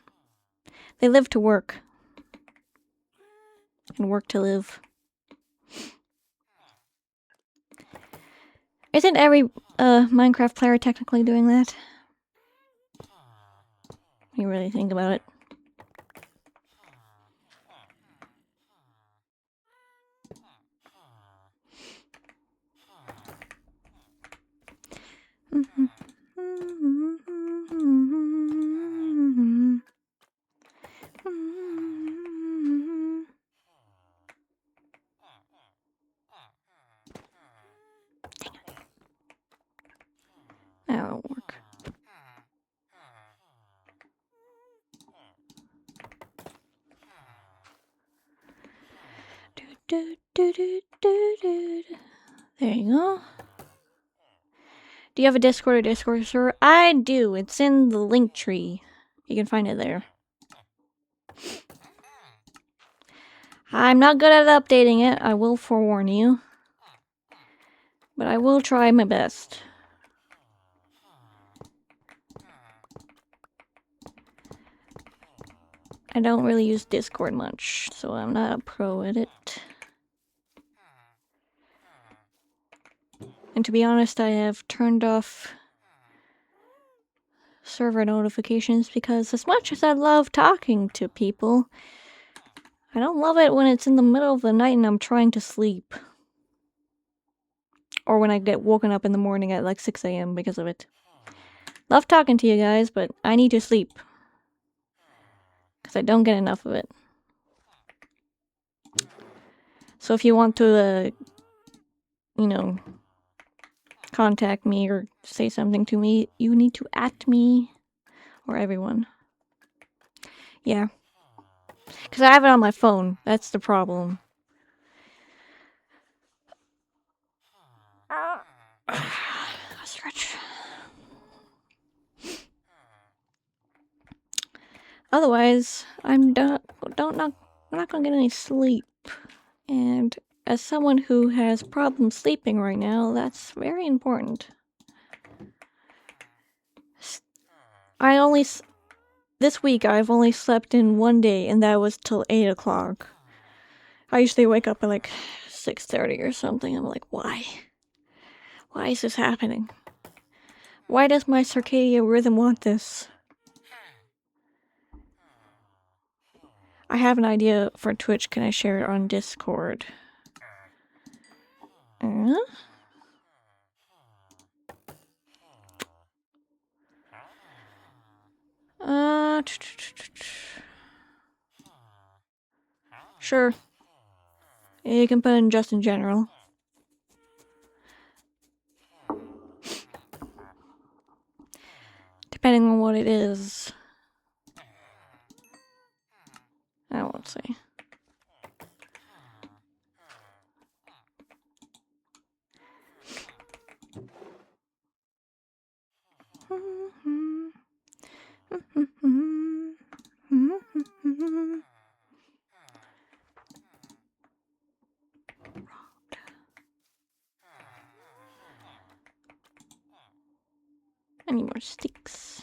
They live to work. And work to live. Isn't every Minecraft player technically doing that? When you really think about it. That'll work. There you go. Do you have a Discord or Discord server? I do. It's in the link tree. You can find it there. I'm not good at updating it, I will forewarn you. But I will try my best. I don't really use Discord much, so I'm not a pro at it. And to be honest, I have turned off server notifications because as much as I love talking to people, I don't love it when it's in the middle of the night and I'm trying to sleep. Or when I get woken up in the morning at like 6 AM because of it. Love talking to you guys, but I need to sleep. Because I don't get enough of it. So if you want to, you know, contact me or say something to me, you need to at me or everyone. Yeah. Because I have it on my phone. That's the problem. Stretch. Otherwise, I'm not gonna get any sleep. And as someone who has problems sleeping right now, that's very important. This week I've only slept in one day, and that was till 8 o'clock. I usually wake up at like 6:30 or something. I'm like, why? Why is this happening? Why does my circadian rhythm want this? I have an idea for Twitch. Can I share it on Discord? Sure. You can put in just in general. Depending on what it is. I won't say. Any more sticks?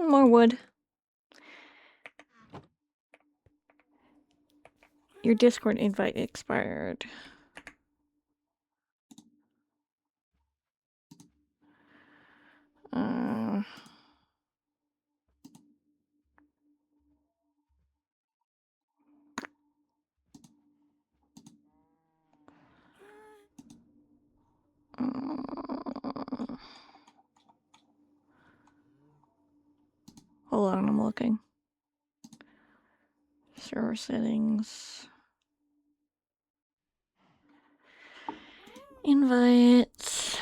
More wood. Your Discord invite expired. Hold on, I'm looking. Server settings. Invites.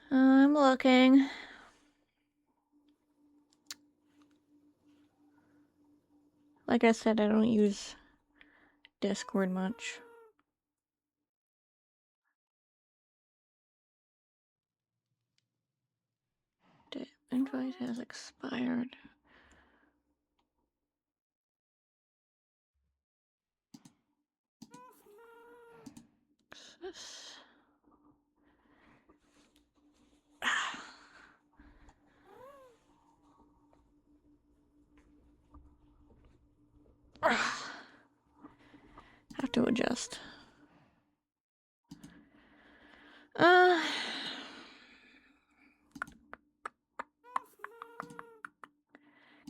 I'm looking. Like I said, I don't use Discord much. The invite has expired. Access. Have to adjust.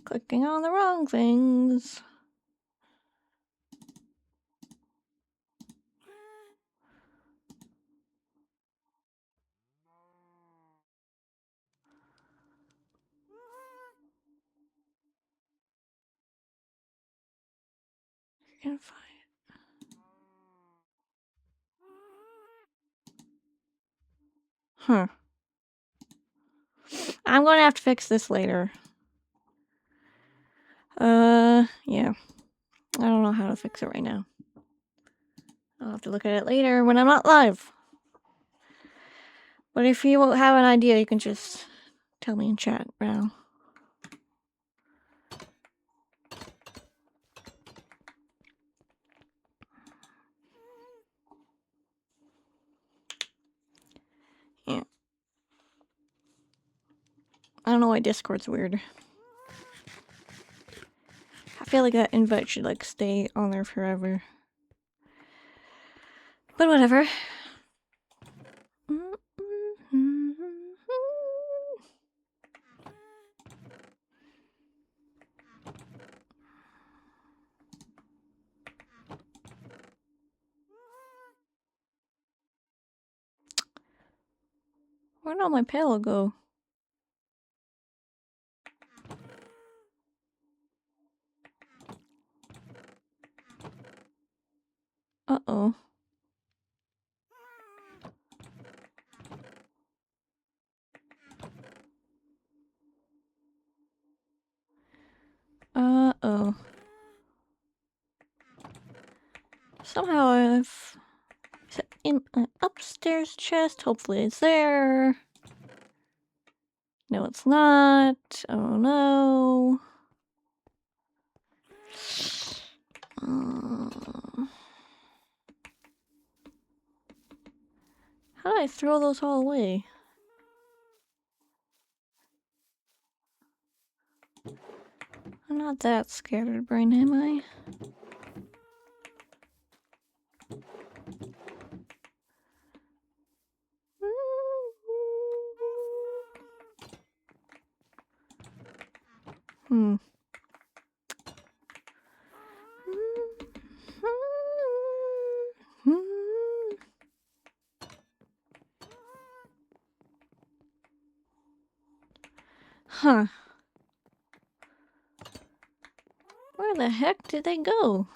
Clicking on the wrong things. Invite. Huh. I'm gonna have to fix this later. Yeah. I don't know how to fix it right now. I'll have to look at it later when I'm not live. But if you have an idea, you can just tell me in chat now. Yeah. I don't know why Discord's weird. I feel like that invite should like stay on there forever. But whatever. Where'd all my payload go? Uh-oh. Uh-oh. Somehow I've... Is it in an upstairs chest? Hopefully it's there. No, it's not. Oh no. How did I throw those all away? I'm not that scatterbrained, am I? Hmm. Huh. Where the heck did they go?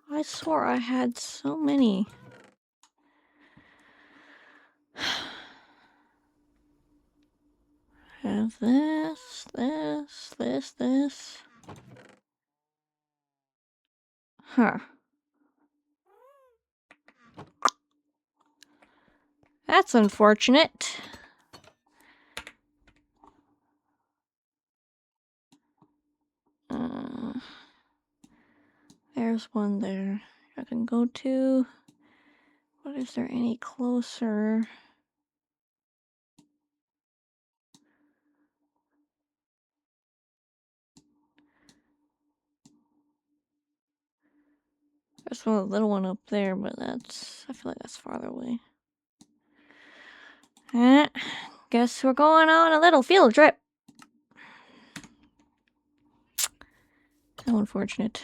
I swore I had so many. Have this, this. Huh. That's unfortunate. There's one there I can go to. What is there any closer? There's one little one up there, but I feel like that's farther away. Guess we're going on a little field trip. How unfortunate.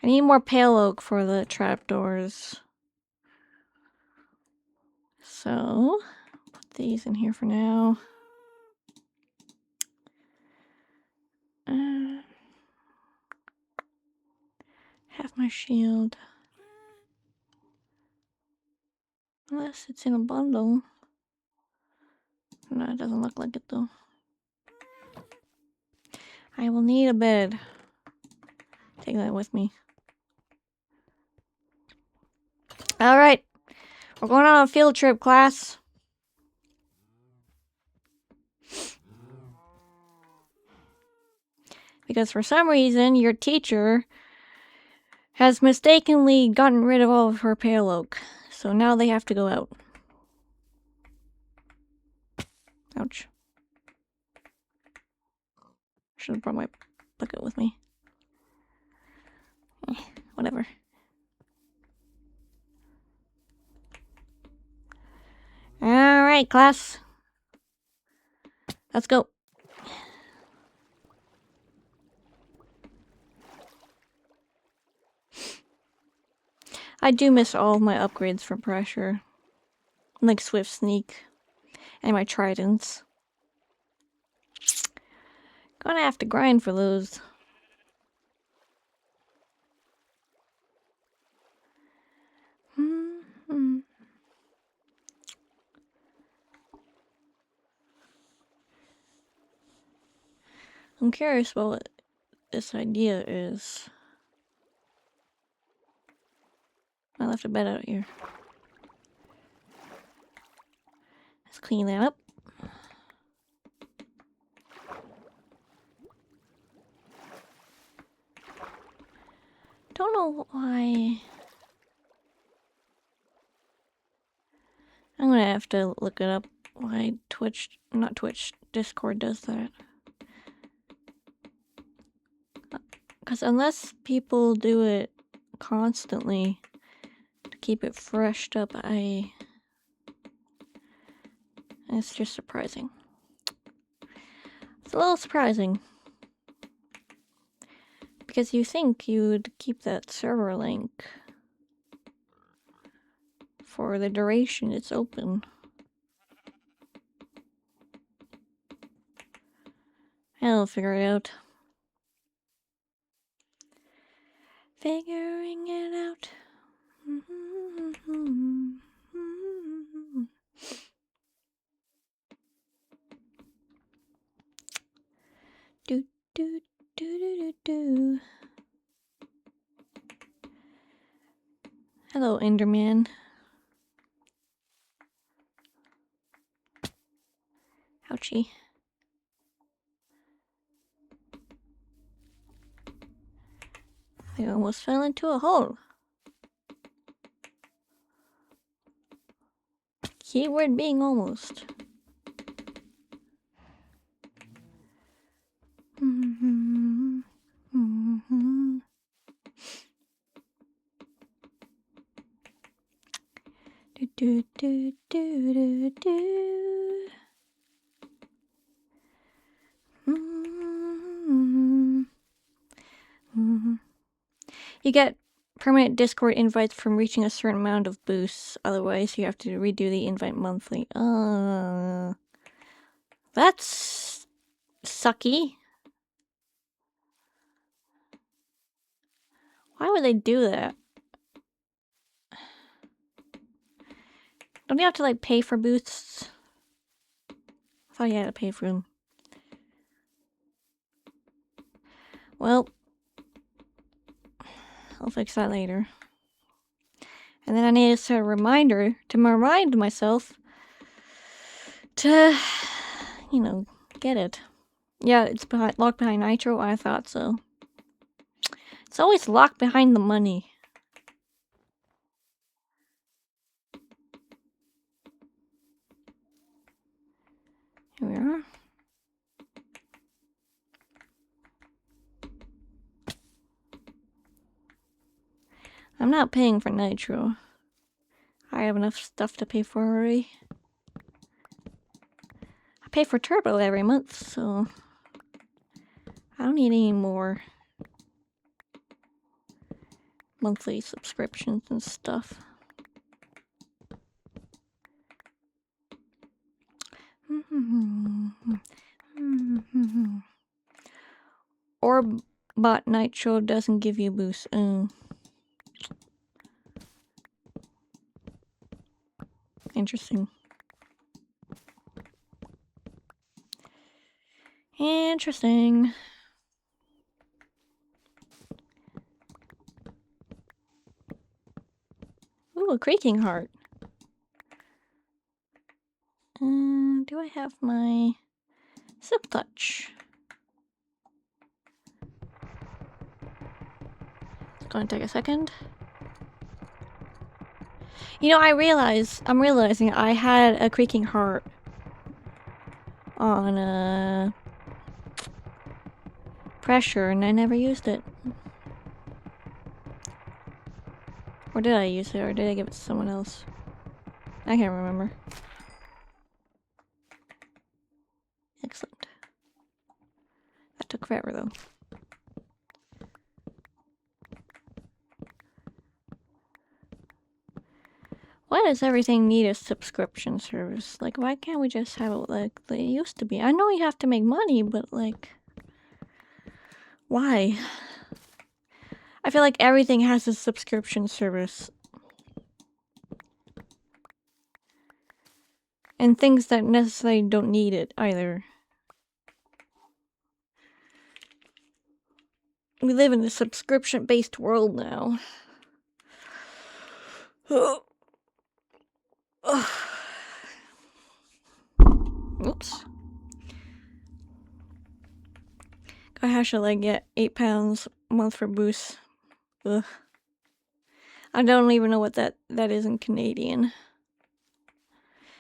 I need more pale oak for the trapdoors. So, put these in here for now. Have my shield. Unless it's in a bundle. No, it doesn't look like it though. I will need a bed. Take that with me. Alright. We're going on a field trip, class. Because for some reason, your teacher has mistakenly gotten rid of all of her pale oak. So now they have to go out. Ouch. Should have brought my bucket with me. Whatever. Alright, class. Let's go. I do miss all of my upgrades for pressure. Like Swift Sneak. And my tridents. Gonna have to grind for those. I'm curious about what this idea is. I left a bed out here. Let's clean that up. Don't know why. I'm gonna have to look it up why Discord does that. Because unless people do it constantly to keep it freshed up, it's just surprising. It's a little surprising. Because you think you would keep that server link. for the duration it's open. I'll figure it out. Figuring it out. Do do do do do. Hello, Enderman. Ouchie. I almost fell into a hole. Keyword being almost. Do do do do do. You get permanent Discord invites from reaching a certain amount of boosts. Otherwise, you have to redo the invite monthly. That's sucky. Why would they do that? Don't you have to, like, pay for boosts? I thought you had to pay for them. Well, I'll fix that later. And then I need to set a reminder to remind myself to, you know, get it. Yeah, it's locked behind Nitro. I thought so. It's always locked behind the money. Here we are. I'm not paying for Nitro. I have enough stuff to pay for already. I pay for Turbo every month, so I don't need any more monthly subscriptions and stuff. Or bot Nitro doesn't give you boosts. Interesting. Interesting. Ooh, a creaking heart. Do I have my Silk Touch? It's gonna take a second. You know, I'm realizing I had a creaking heart on pressure and I never used it. Or did I use it, or did I give it to someone else? I can't remember. Excellent. That took forever though. Why does everything need a subscription service? Like, why can't we just have it like they used to be? I know you have to make money, but like, why? I feel like everything has a subscription service. And things that necessarily don't need it either. We live in a subscription-based world now. Oops. How should I get £8 a month for boosts? Ugh. I don't even know what that is in Canadian.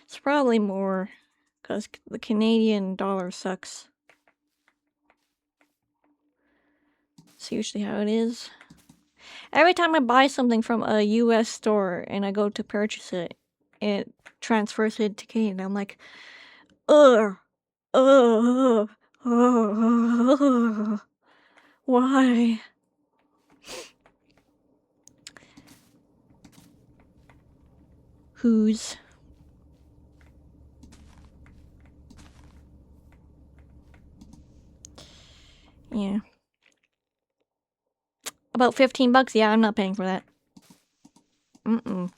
It's probably more, because the Canadian dollar sucks. It's usually how it is. Every time I buy something from a US store and I go to purchase it, it transfers it to Canadian. I'm like, why? Who's? Yeah. About $15? Yeah, I'm not paying for that. Mm-mm.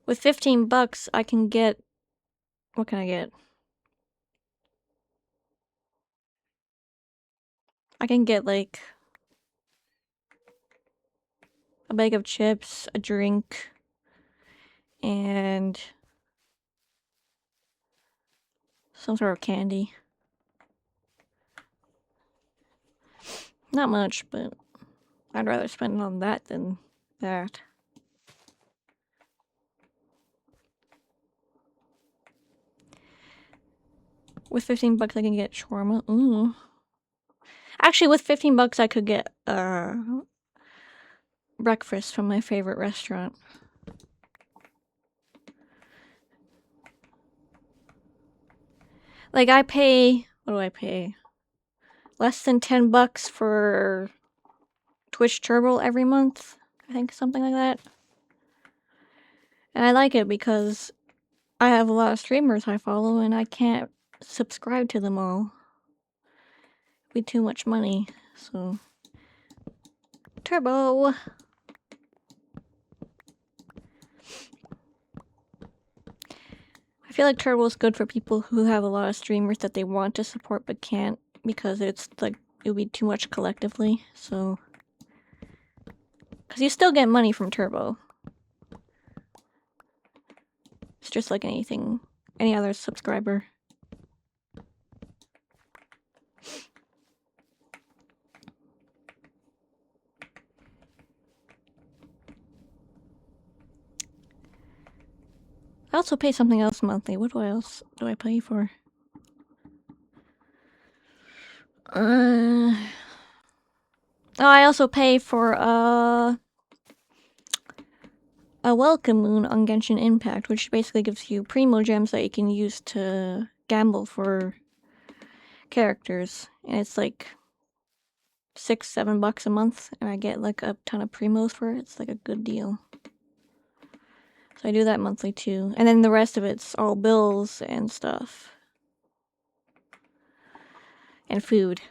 With $15, I can get... What can I get? I can get, like... a bag of chips, a drink, and... some sort of candy. Not much, but... I'd rather spend it on that than that. With $15, I can get shawarma. Ooh. Actually, with $15, I could get breakfast from my favorite restaurant. Like, I pay... What do I pay? Less than $10 for Twitch Turbo every month. I think something like that. And I like it because I have a lot of streamers I follow and I can't subscribe to them all. It'd be too much money, so... Turbo! I feel like Turbo is good for people who have a lot of streamers that they want to support but can't because it's like, it would be too much collectively, so... Because you still get money from Turbo. It's just like anything, any other subscriber. I also pay something else monthly. What else do I pay for? Oh, I also pay for a welcome moon on Genshin Impact, which basically gives you primo gems that you can use to gamble for characters. And it's like $6-7 a month, and I get like a ton of primos for it. It's like a good deal. So I do that monthly too. And then the rest of it's all bills and stuff. And food.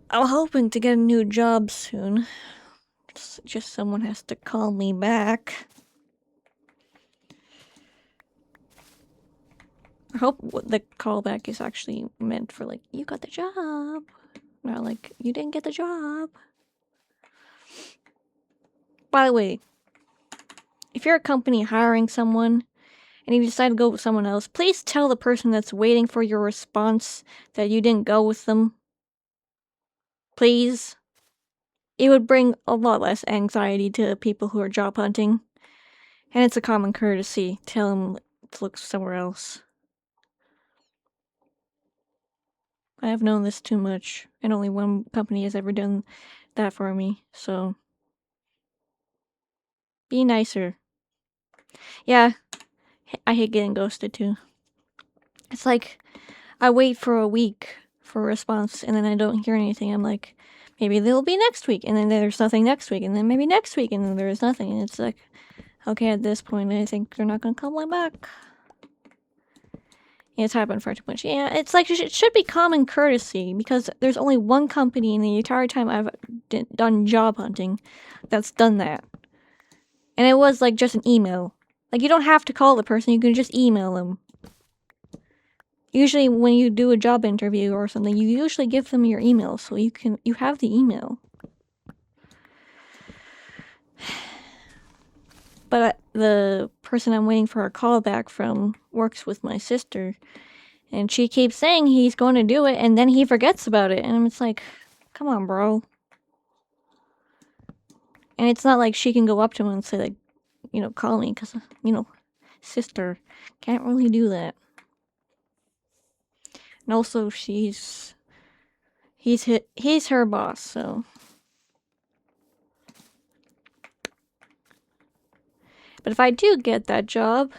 I'm hoping to get a new job soon. It's just someone has to call me back. I hope the callback is actually meant for like, you got the job. Not like, you didn't get the job. By the way, if you're a company hiring someone and you decide to go with someone else, please tell the person that's waiting for your response that you didn't go with them. Please. It would bring a lot less anxiety to people who are job hunting. And it's a common courtesy. Tell them to look somewhere else. I have known this too much, and only one company has ever done that for me, so... Be nicer. Yeah, I hate getting ghosted too. It's like, I wait for a week for a response, and then I don't hear anything. I'm like, maybe they'll be next week, and then there's nothing next week, and then maybe next week, and then there's nothing, and it's like, okay, at this point, I think they're not gonna call me back. It's happened far too much. Yeah, it's like, it should be common courtesy, because there's only one company in the entire time I've done job hunting that's done that. And it was, like, just an email. Like, you don't have to call the person, you can just email them. Usually, when you do a job interview or something, you usually give them your email, so you have the email. But the person I'm waiting for a call back from works with my sister, and she keeps saying he's going to do it, and then he forgets about it, and it's like, come on, bro. And it's not like she can go up to him and say, like, you know, call me, because, you know, sister can't really do that. And also, he's her boss, so... But if I do get that job,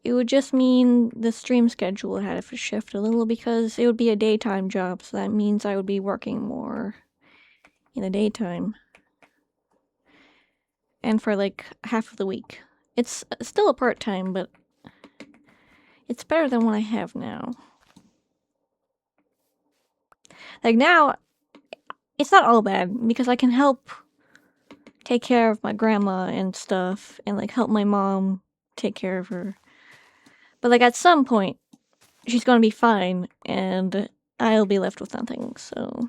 it would just mean the stream schedule had to shift a little because it would be a daytime job, so that means I would be working more in the daytime. And for like half of the week. It's still a part-time, but it's better than what I have now. Like now, it's not all bad because I can help take care of my grandma and stuff and like help my mom take care of her. But like at some point, she's gonna be fine and I'll be left with nothing, so.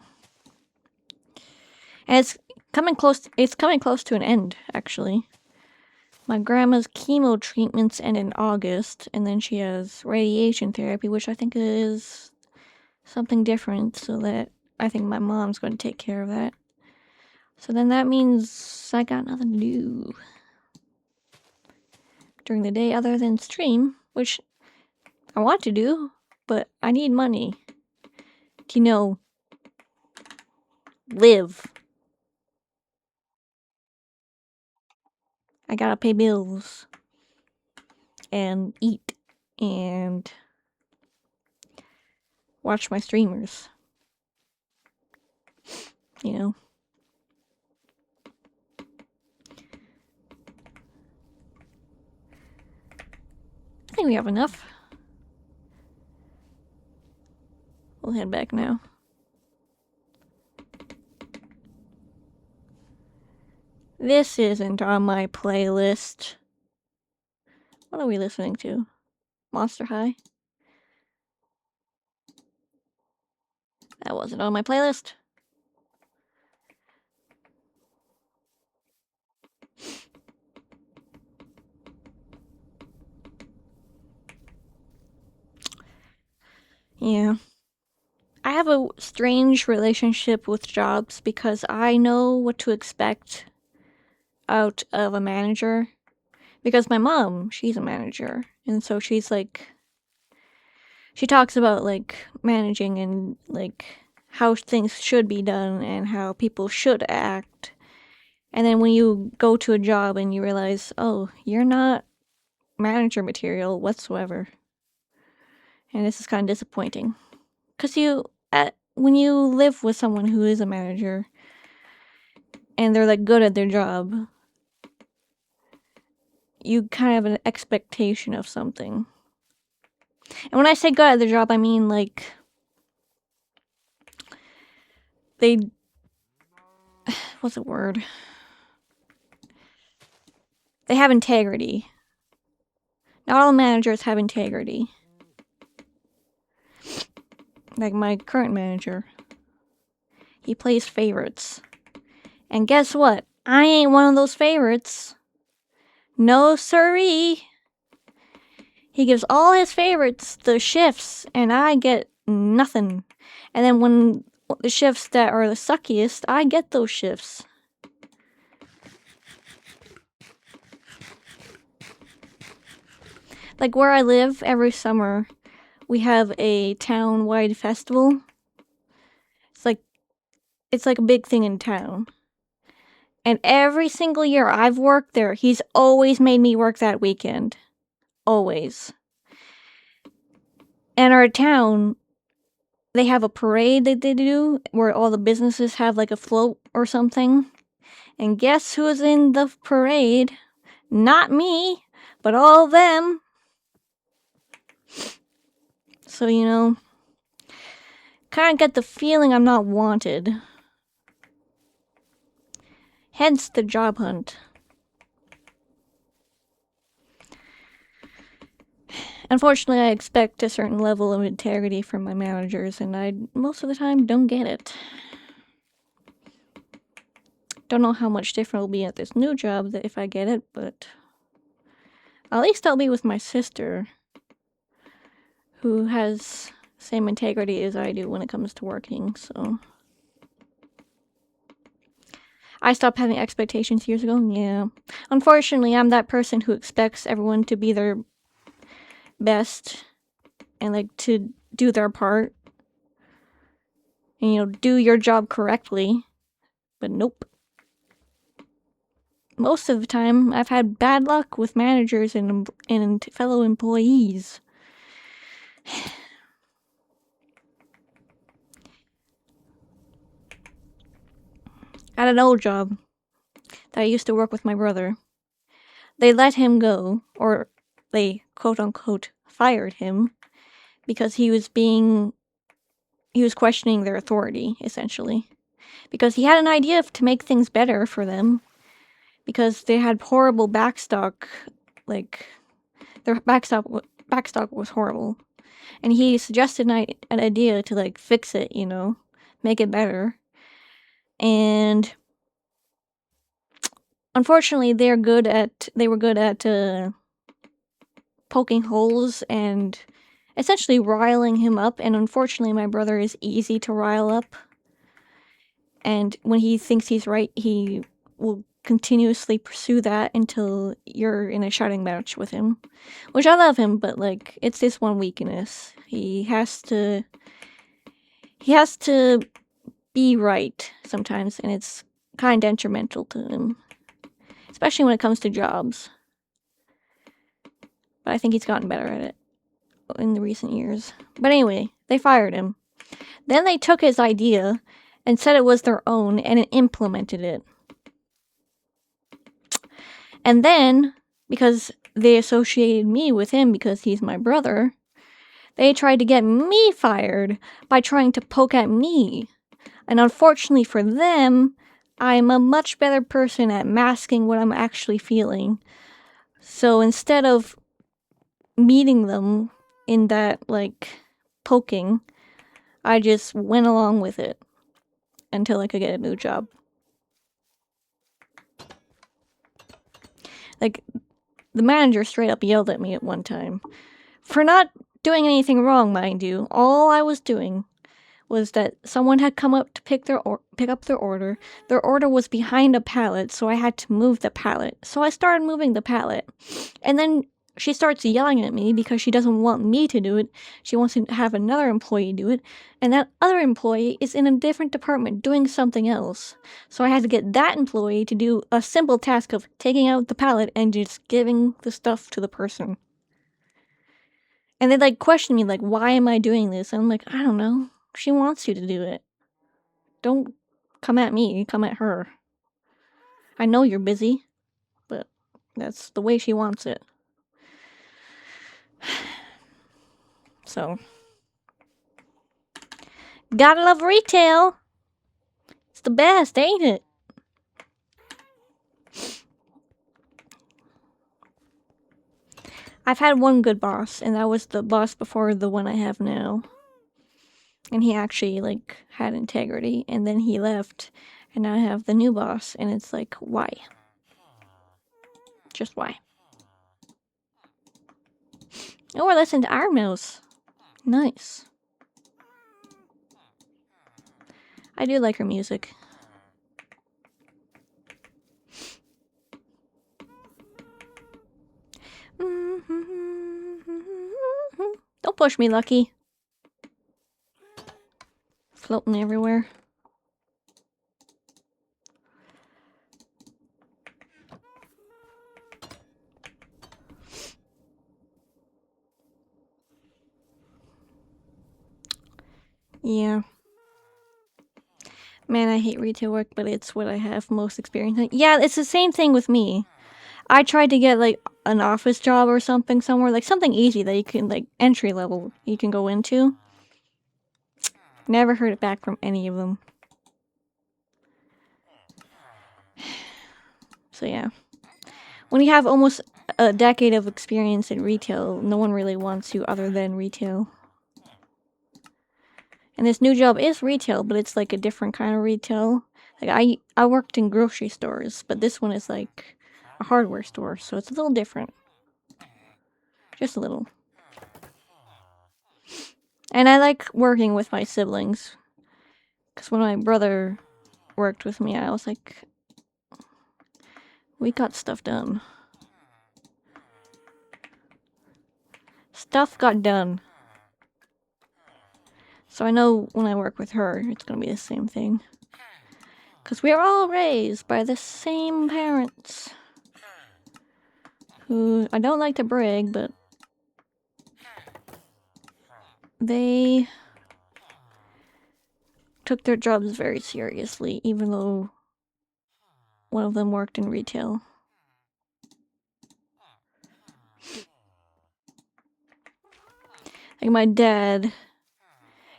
And it's coming close to an end, actually. My grandma's chemo treatments end in August, and then she has radiation therapy, which I think is something different, so that I think my mom's going to take care of that. So then that means I got nothing to do during the day other than stream, which I want to do, but I need money to, live. I gotta pay bills and eat and watch my streamers. I think we have enough. We'll head back now. This isn't on my playlist. What are we listening to? Monster High? That wasn't on my playlist. Yeah. I have a strange relationship with jobs because I know what to expect out of a manager. Because my mom, she's a manager. And so she's like, she talks about like managing and like how things should be done and how people should act. And then when you go to a job and you realize, oh, you're not manager material whatsoever. And this is kind of disappointing. Because when you live with someone who is a manager and they're like good at their job, you kind of have an expectation of something. And when I say good at their job, I mean like they, what's the word? They have integrity. Not all managers have integrity. Like my current manager. He plays favorites. And guess what? I ain't one of those favorites. No siree. He gives all his favorites the shifts, and I get nothing. And then when the shifts that are the suckiest, I get those shifts. Like where I live, every summer, we have a town-wide festival. It's like a big thing in town. And every single year I've worked there, he's always made me work that weekend. Always. And our town, they have a parade that they do where all the businesses have like a float or something. And guess who's in the parade? Not me, but all of them. So, kind of get the feeling I'm not wanted. Hence the job hunt. Unfortunately, I expect a certain level of integrity from my managers, and I most of the time don't get it. Don't know how much different it'll be at this new job if I get it, but at least I'll be with my sister, who has the same integrity as I do when it comes to working, so. I stopped having expectations years ago, yeah. Unfortunately, I'm that person who expects everyone to be their best and like to do their part and do your job correctly, but nope. most of the time, I've had bad luck with managers and fellow employees. At an old job that I used to work with my brother, they let him go, or they quote unquote fired him because he was questioning their authority, essentially. Because he had an idea to make things better for them, because they had horrible backstock, like, their backstock was horrible. And he suggested an idea to, like, fix it, make it better. And unfortunately, they were good at poking holes and essentially riling him up. And unfortunately, my brother is easy to rile up. And when he thinks he's right, he will continuously pursue that until you're in a shouting match with him. Which I love him, but, like, it's this one weakness. He has to be right sometimes, and it's kind of detrimental to him. Especially when it comes to jobs. But I think he's gotten better at it in the recent years. But anyway, they fired him. Then they took his idea and said it was their own and implemented it. And then, because they associated me with him because he's my brother, they tried to get me fired by trying to poke at me. And unfortunately for them, I'm a much better person at masking what I'm actually feeling. So instead of meeting them in that, like, poking, I just went along with it until I could get a new job. Like, the manager straight up yelled at me at one time. For not doing anything wrong, mind you. All I was doing was that someone had come up to pick up their order. Their order was behind a pallet, so I had to move the pallet. So I started moving the pallet. And then she starts yelling at me because she doesn't want me to do it. She wants to have another employee do it. And that other employee is in a different department doing something else. So I had to get that employee to do a simple task of taking out the pallet and just giving the stuff to the person. And they, like, question me, like, why am I doing this? And I'm like, I don't know. She wants you to do it. Don't come at me, come at her. I know you're busy, but that's the way she wants it. So, gotta love retail. It's the best, ain't it? I've had one good boss, and that was the boss before the one I have now. And he actually, like, had integrity, and then he left, and now I have the new boss, and it's like, why? Just why? Oh, I listened to Iron Mouse. Nice. I do like her music. Don't push me, Lucky. Floating everywhere. Yeah. Man, I hate retail work, but it's what I have most experience in. Yeah, it's the same thing with me. I tried to get, like, an office job or something somewhere, like something easy that you can, like, entry level you can go into. Never heard it back from any of them. So yeah. When you have almost a decade of experience in retail, no one really wants you other than retail. And this new job is retail, but it's like a different kind of retail. Like, I worked in grocery stores, but this one is like a hardware store, so it's a little different. Just a little. And I like working with my siblings. Because when my brother worked with me, I was like, we got stuff done. Stuff got done. So I know when I work with her, it's gonna be the same thing. Because we are all raised by the same parents. Who, I don't like to brag, but they took their jobs very seriously, even though one of them worked in retail. Like my dad,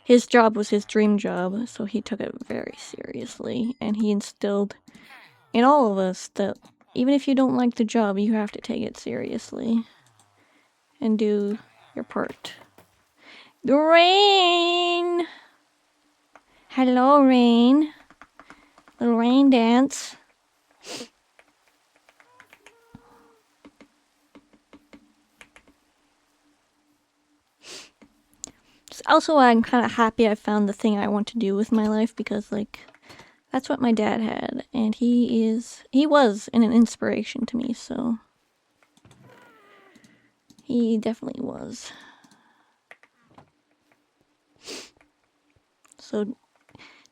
his job was his dream job, so he took it very seriously, and he instilled in all of us that even if you don't like the job, you have to take it seriously and do your part. The rain! Hello, rain. Little rain dance. It's also why I'm kind of happy I found the thing I want to do with my life, because, like, that's what my dad had, and he was an inspiration to me, so he definitely was. So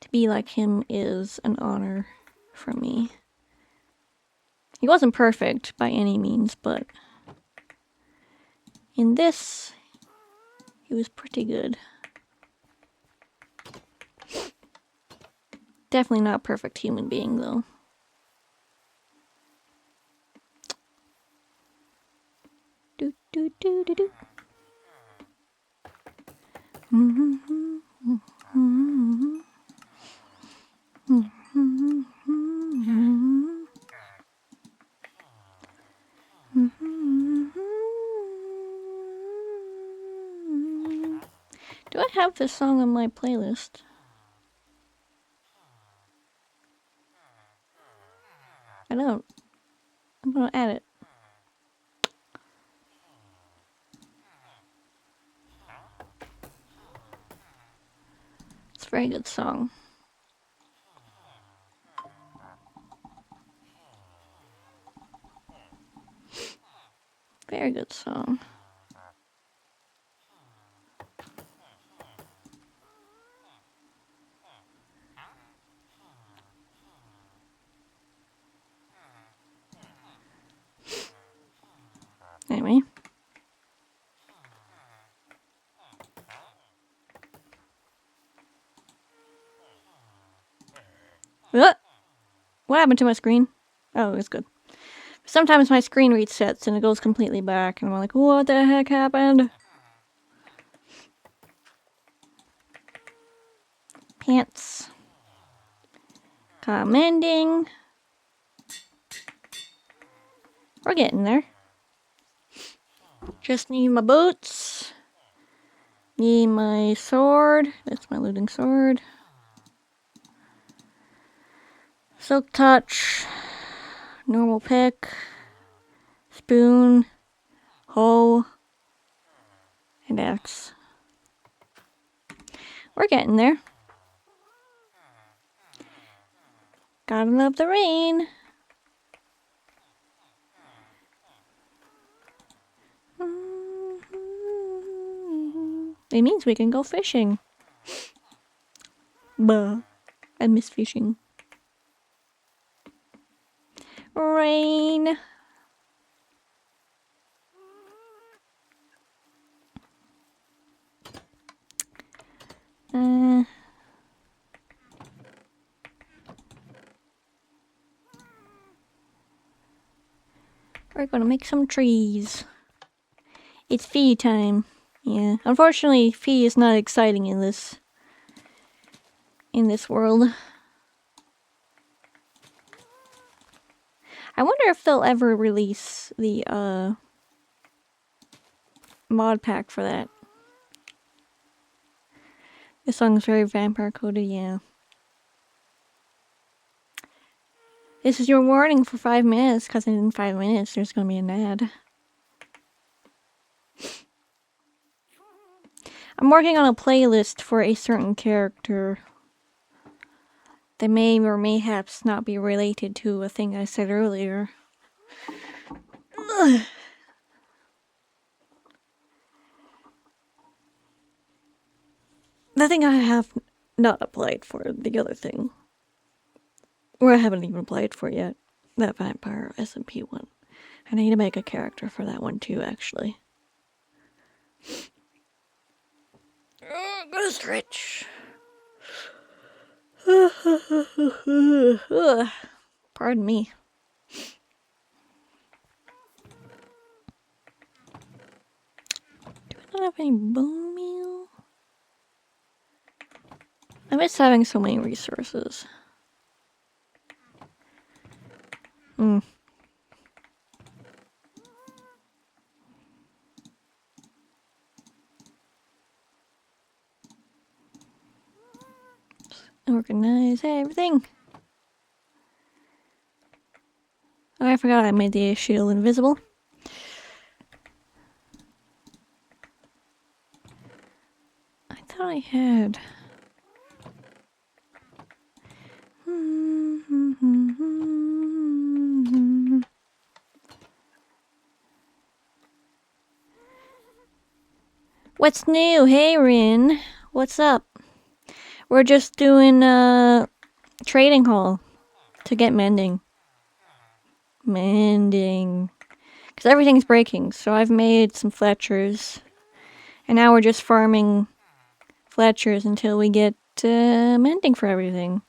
to be like him is an honor for me. He wasn't perfect by any means, but in this, he was pretty good. Definitely not a perfect human being, though. Do do do do do. Do I have this song on my playlist? I don't. I'm gonna add it. It's a very good song. Very good song. Anyway. What happened to my screen? Oh, it's good. Sometimes my screen resets and it goes completely back, and I'm like, what the heck happened? Pants. Commending. We're getting there. Just need my boots. Need my sword. That's my looting sword. Silk touch. Normal pick. Spoon. Hoe. And axe. We're getting there. Gotta love the rain. It means we can go fishing. Buh. I miss fishing. Rain. We're gonna make some trees. It's fee time. Yeah. Unfortunately, fee is not exciting in this world. I wonder if they'll ever release the mod pack for that. This song's very vampire coded, yeah. This is your warning for 5 minutes, because in 5 minutes there's gonna be an ad. I'm working on a playlist for a certain character that may or mayhaps not be related to a thing I said earlier. Ugh. The thing I have not applied for the other thing. Or I haven't even applied for it yet. That Vampire SMP one. I need to make a character for that one too, actually. Oh, go stretch. Pardon me. Do I not have any bone meal? I miss having so many resources. Organize everything. Oh, I forgot I made the shield invisible. I thought I had. What's new? Hey, Rin. What's up? We're just doing a trading haul to get mending. Mending. Because everything's breaking, so I've made some Fletchers. And now we're just farming Fletchers until we get mending for everything.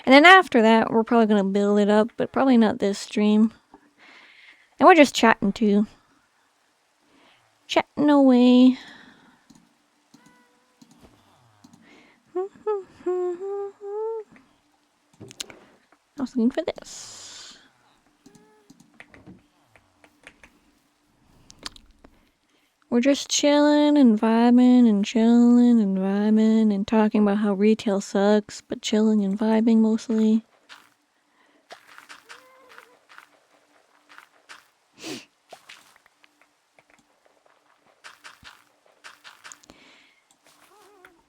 And then after that, we're probably going to build it up, but probably not this stream. And we're just chatting too. Chatting away. I was looking for this. We're just chilling and vibing and chilling and vibing and talking about how retail sucks, but chilling and vibing mostly.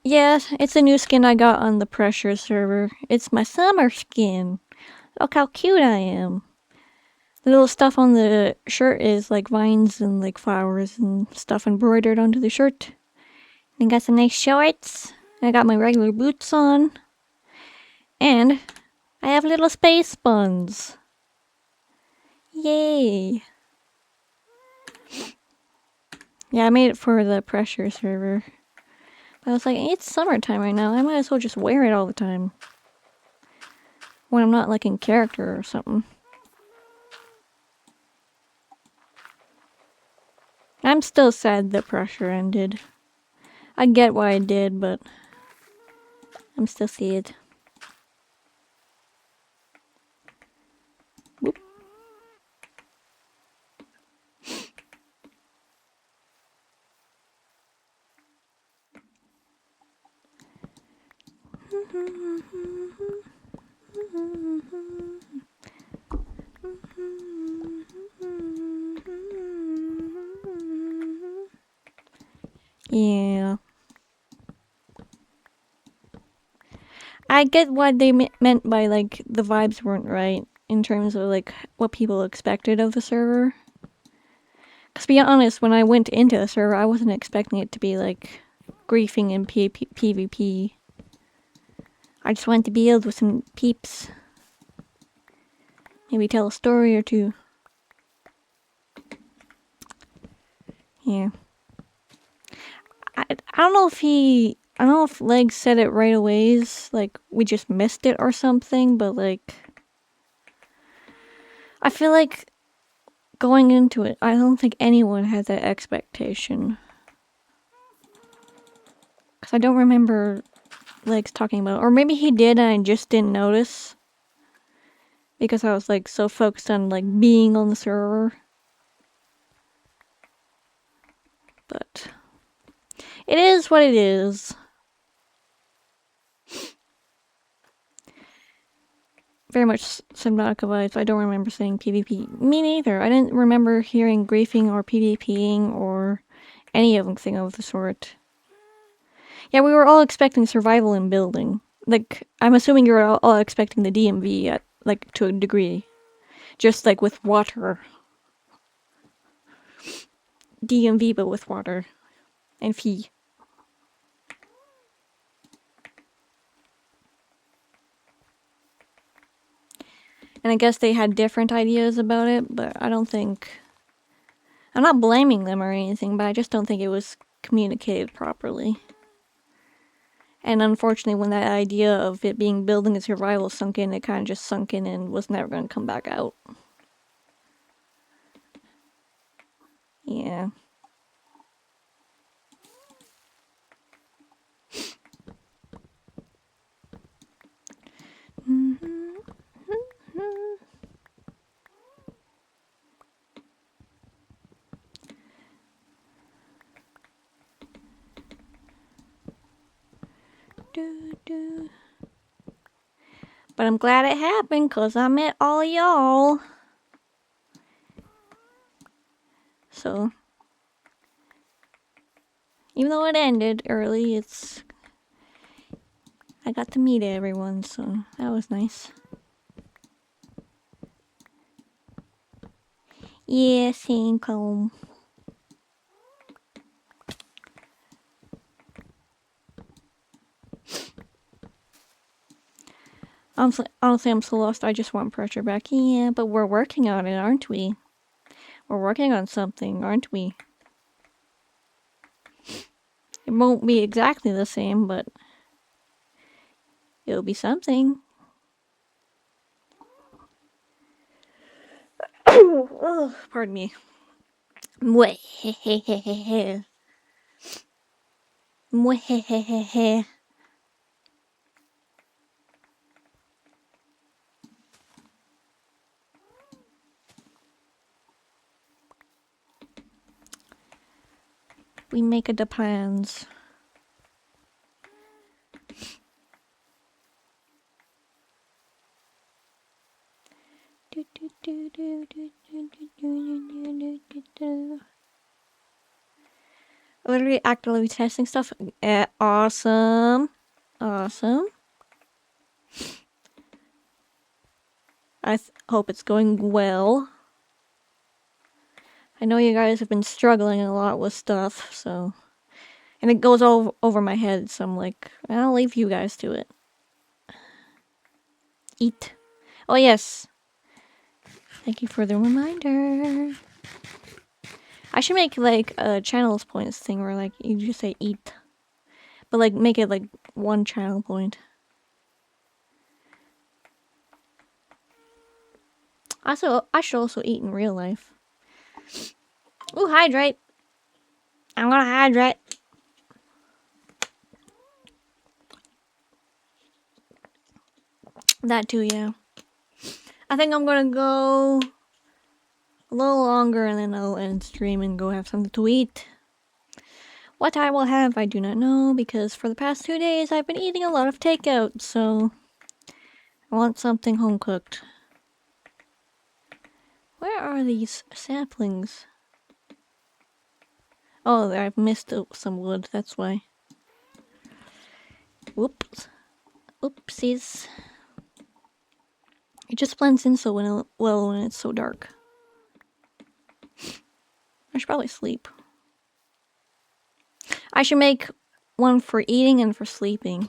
Yes, it's a new skin I got on the Pressure server. It's my summer skin. Look how cute I am. The little stuff on the shirt is like vines and like flowers and stuff embroidered onto the shirt. And I got some nice shorts. And I got my regular boots on. And I have little space buns. Yay. Yeah, I made it for the Pressure server. But I was like, it's summertime right now. I might as well just wear it all the time. When I'm not like in character or something. I'm still sad that Pressure ended. I get why it did, but I'm still sad. Whoop. Yeah. I get what they meant by, like, the vibes weren't right in terms of, like, what people expected of the server. Because to be honest, when I went into the server, I wasn't expecting it to be, like, griefing and PvP. I just wanted to build with some peeps. Maybe tell a story or two. Yeah. I don't know if I don't know if Legs said it right away, like, we just missed it or something, but, like, I feel like going into it, I don't think anyone had that expectation. Because I don't remember Legs talking about it. Or maybe he did and I just didn't notice. Because I was, like, so focused on, like, being on the server. But it is what it is. Very much Subnautica vibes. I don't remember saying PvP. Me neither. I didn't remember hearing griefing or PvPing or anything of the sort. Yeah, we were all expecting survival and building. Like, I'm assuming you're all expecting the DMV at, like, to a degree. Just like with water. DMV but with water. And fee. And I guess they had different ideas about it, but I don't think... I'm not blaming them or anything, but I just don't think it was communicated properly. And unfortunately, when that idea of it being building a survival sunk in, it kind of just sunk in and was never going to come back out. Yeah. But I'm glad it happened, because I met all y'all. So, even though it ended early, I got to meet everyone, so that was nice. Yeah, same comb. Honestly, I'm so lost, I just want pressure back. Yeah, but we're working on it, aren't we? We're working on something, aren't we? It won't be exactly the same, but it'll be something. Oh, pardon me. Mwehehehehe. Mwehehehehe. We make the plans. Literally actively testing stuff. Awesome. Awesome. I hope it's going well. I know you guys have been struggling a lot with stuff, so... And it goes over my head, so I'm like, I'll leave you guys to it. Eat. Oh, yes. Thank you for the reminder. I should make, like, a channels points thing where, like, you just say eat. But, like, make it, like, one channel point. Also, I should also eat in real life. Ooh, hydrate. I'm gonna hydrate. That too, yeah. I think I'm gonna go a little longer and then I'll end stream and go have something to eat. What I will have, I do not know, because for the past 2 days I've been eating a lot of takeout, so I want something home cooked. Where are these saplings? Oh, I've missed some wood, that's why. Whoops. Oopsies. It just blends in so well when it's so dark. I should probably sleep. I should make one for eating and for sleeping.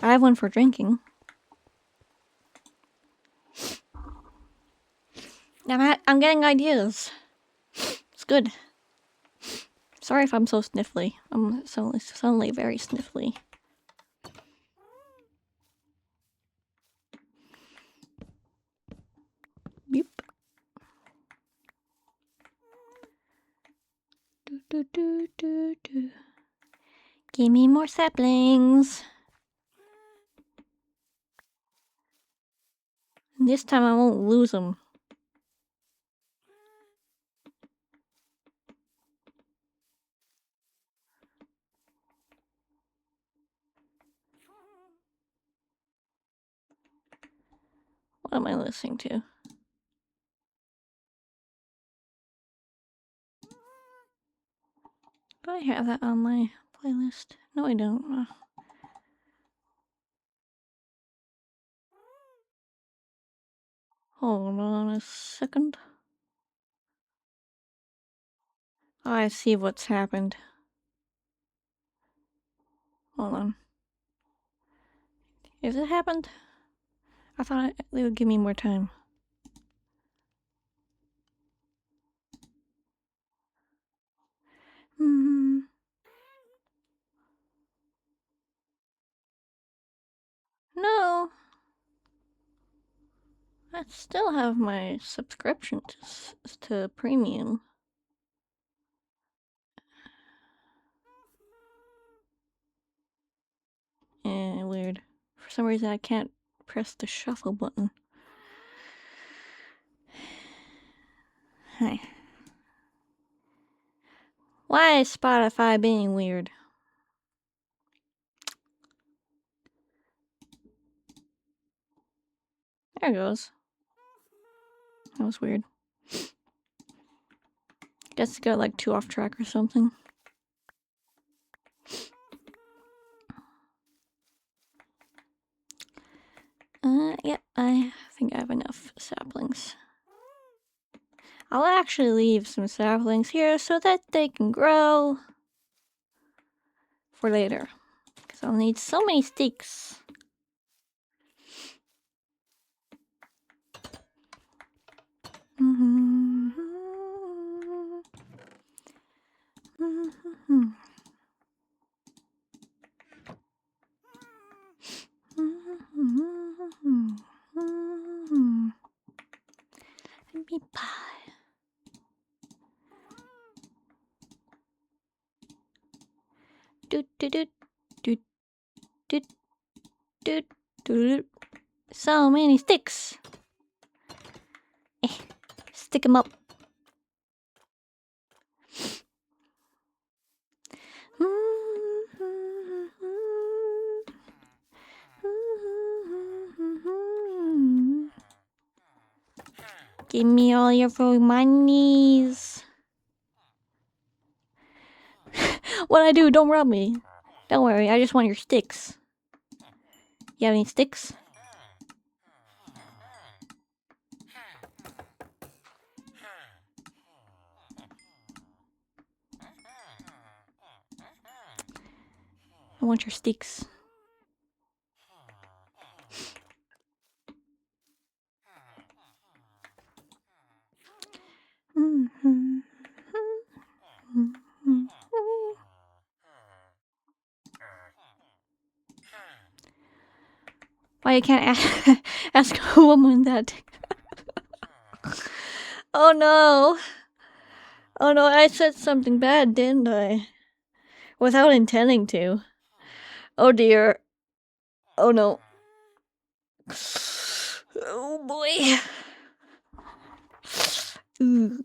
I have one for drinking. I'm getting ideas. It's good. Sorry if I'm so sniffly. I'm suddenly very sniffly. Beep. Give me more saplings. This time I won't lose them. What am I listening to? Do I have that on my playlist? No, I don't. Hold on a second. Oh, I see what's happened. Hold on. Has it happened? I thought they would give me more time. No. I still have my subscription to premium. Weird. For some reason, I can't press the shuffle button. Hi. Why is Spotify being weird? There it goes. That was weird. Guess it got like too off track or something. Yeah, I think I have enough saplings. I'll actually leave some saplings here so that they can grow for later. Because I'll need so many sticks. Meat pie. Doot doot doot doot doot doot doot. So many sticks. Stick 'em up. Give me all your monies. What'd I do? Don't rub me. Don't worry, I just want your sticks. You have any sticks? I want your sticks. Why you can't ask a woman that? Oh no! Oh no, I said something bad, didn't I? Without intending to. Oh dear. Oh no. Oh boy. Ooh.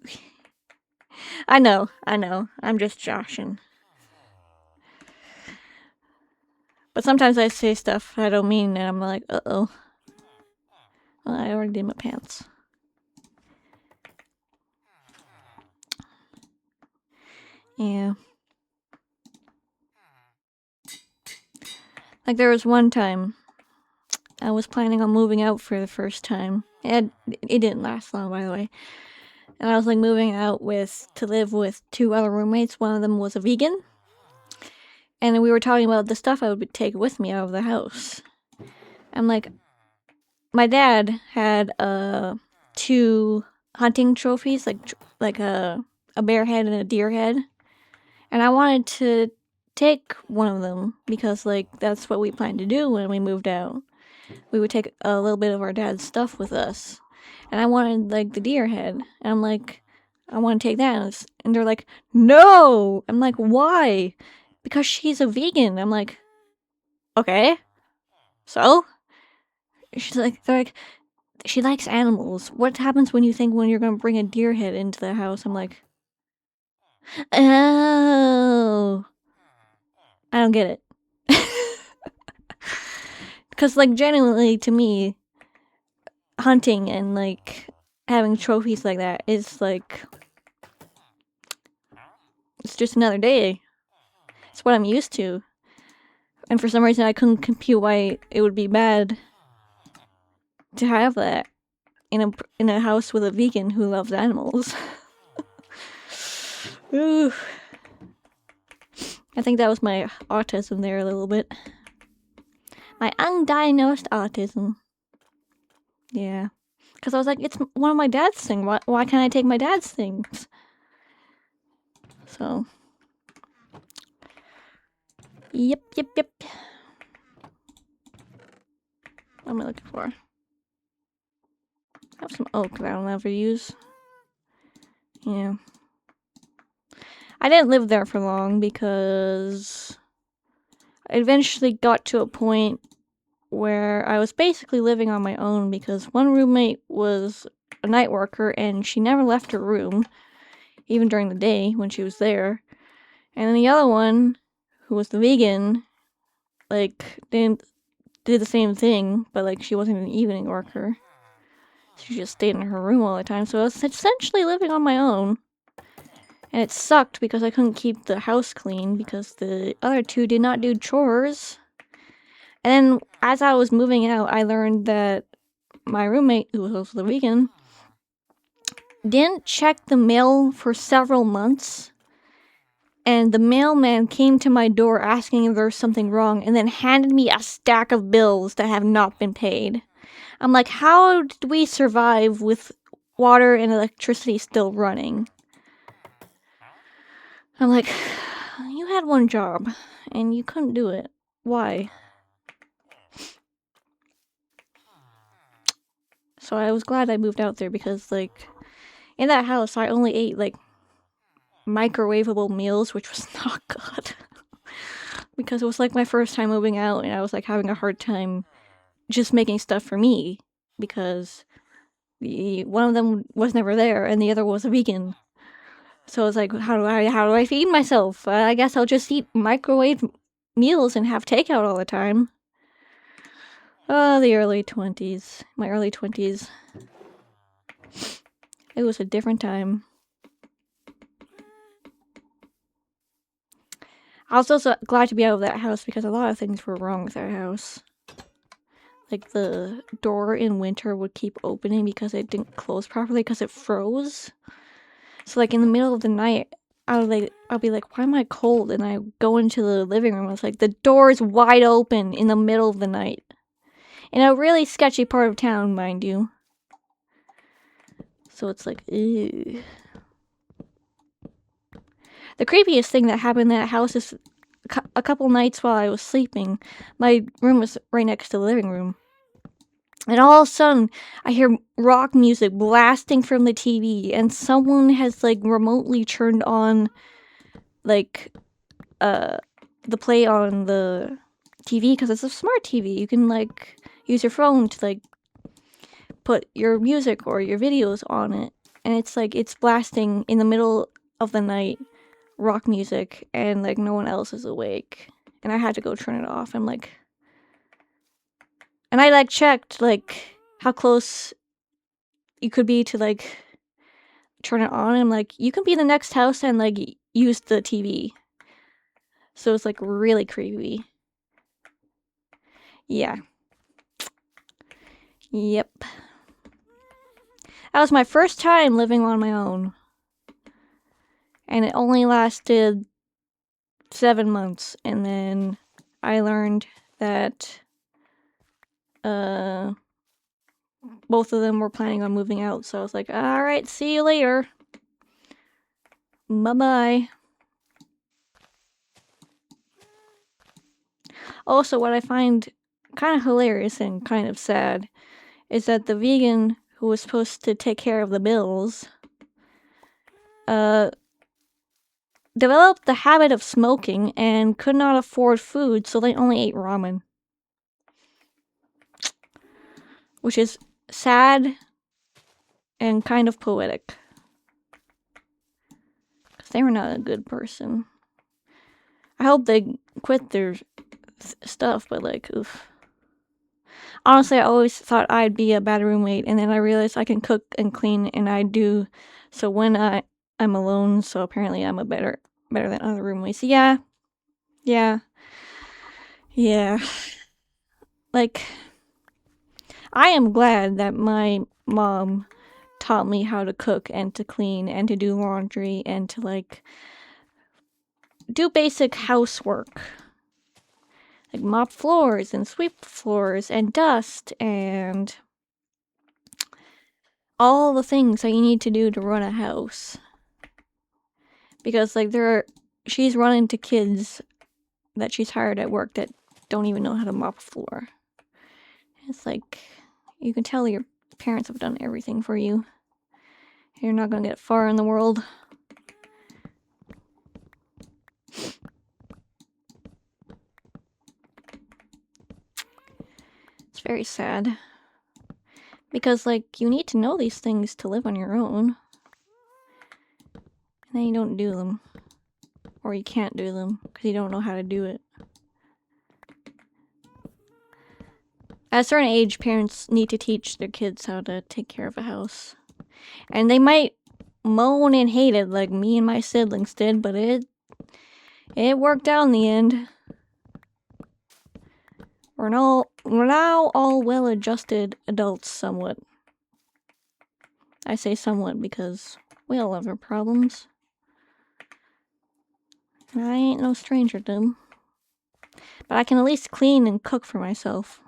I know. I'm just joshing. But sometimes I say stuff I don't mean, and I'm like, uh-oh. Well, I already did my pants. Yeah. Like, there was one time I was planning on moving out for the first time. It didn't last long, by the way. And I was like moving out to live with two other roommates. One of them was a vegan. And we were talking about the stuff I would take with me out of the house. I'm like, my dad had 2 hunting trophies, like a bear head and a deer head. And I wanted to take one of them because like that's what we planned to do when we moved out. We would take a little bit of our dad's stuff with us. And I wanted like the deer head. And I'm like, I want to take that. And they're like, no! I'm like, why? Because she's a vegan. I'm like, okay. So? They're like, she likes animals. What happens when you're gonna bring a deer head into the house? I'm like, oh. I don't get it. Because, like, genuinely, to me, hunting and, like, having trophies like that is, like, it's just another day. It's what I'm used to. And for some reason, I couldn't compute why it would be bad to have that in a house with a vegan who loves animals. Ooh. I think that was my autism there a little bit. My undiagnosed autism. Yeah. Because I was like, it's one of my dad's things. Why can't I take my dad's things? So. Yep. What am I looking for? I have some oak that I'll never use. Yeah. I didn't live there for long because I eventually got to a point where I was basically living on my own because one roommate was a night worker and she never left her room, even during the day when she was there. And then the other one, who was the vegan, like, did the same thing, but like she wasn't an evening worker. She just stayed in her room all the time, so I was essentially living on my own. And it sucked because I couldn't keep the house clean because the other two did not do chores. And then as I was moving out, I learned that my roommate, who was also the vegan, didn't check the mail for several months. And the mailman came to my door asking if there was something wrong and then handed me a stack of bills that have not been paid. I'm like, how did we survive with water and electricity still running? I'm like, you had one job and you couldn't do it. Why? So I was glad I moved out there because, like, in that house, I only ate, like, microwavable meals, which was not good. Because it was, like, my first time moving out, and I was, like, having a hard time just making stuff for me. Because one of them was never there, and the other was a vegan. So I was like, how do I feed myself? I guess I'll just eat microwave meals and have takeout all the time. Oh, the early 20s. My early 20s. It was a different time. I was also glad to be out of that house because a lot of things were wrong with that house. Like the door in winter would keep opening because it didn't close properly because it froze. So like in the middle of the night, I'll be like, why am I cold? And I go into the living room. It's like the door is wide open in the middle of the night. In a really sketchy part of town, mind you. So it's like, ew. The creepiest thing that happened in that house is a couple nights while I was sleeping. My room was right next to the living room. And all of a sudden, I hear rock music blasting from the TV, and someone has, like, remotely turned on, like, the play on the TV, because it's a smart TV. You can, like, use your phone to, like, put your music or your videos on it. And it's, like, it's blasting in the middle of the night, rock music, and, like, no one else is awake. And I had to go turn it off. I'm like... And I, like, checked, like, how close you could be to, like, turn it on. And I'm like, you can be in the next house and, like, use the TV. So it's, like, really creepy. Yeah. Yep. That was my first time living on my own. And it only lasted 7 months. And then I learned that both of them were planning on moving out. So I was like, alright, see you later. Bye-bye. Also, what I find kind of hilarious and kind of sad is that the vegan who was supposed to take care of the bills developed the habit of smoking and could not afford food, so they only ate ramen. Which is sad and kind of poetic. Because they were not a good person. I hope they quit their stuff, but like, oof. Honestly, I always thought I'd be a bad roommate, and then I realized I can cook and clean, and I do. So when I'm alone, so apparently I'm a better than other roommates. Yeah. Like, I am glad that my mom taught me how to cook and to clean and to do laundry and to, like, do basic housework. Like, mop floors and sweep floors and dust and all the things that you need to do to run a house. Because, like, she's running to kids that she's hired at work that don't even know how to mop a floor. It's like, you can tell your parents have done everything for you. You're not gonna get far in the world. It's very sad. Because, like, you need to know these things to live on your own. And then you don't do them. Or you can't do them because you don't know how to do it. At a certain age, parents need to teach their kids how to take care of a house. And they might moan and hate it like me and my siblings did, but it worked out in the end. We're now all well-adjusted adults somewhat. I say somewhat because we all have our problems. And I ain't no stranger to them. But I can at least clean and cook for myself.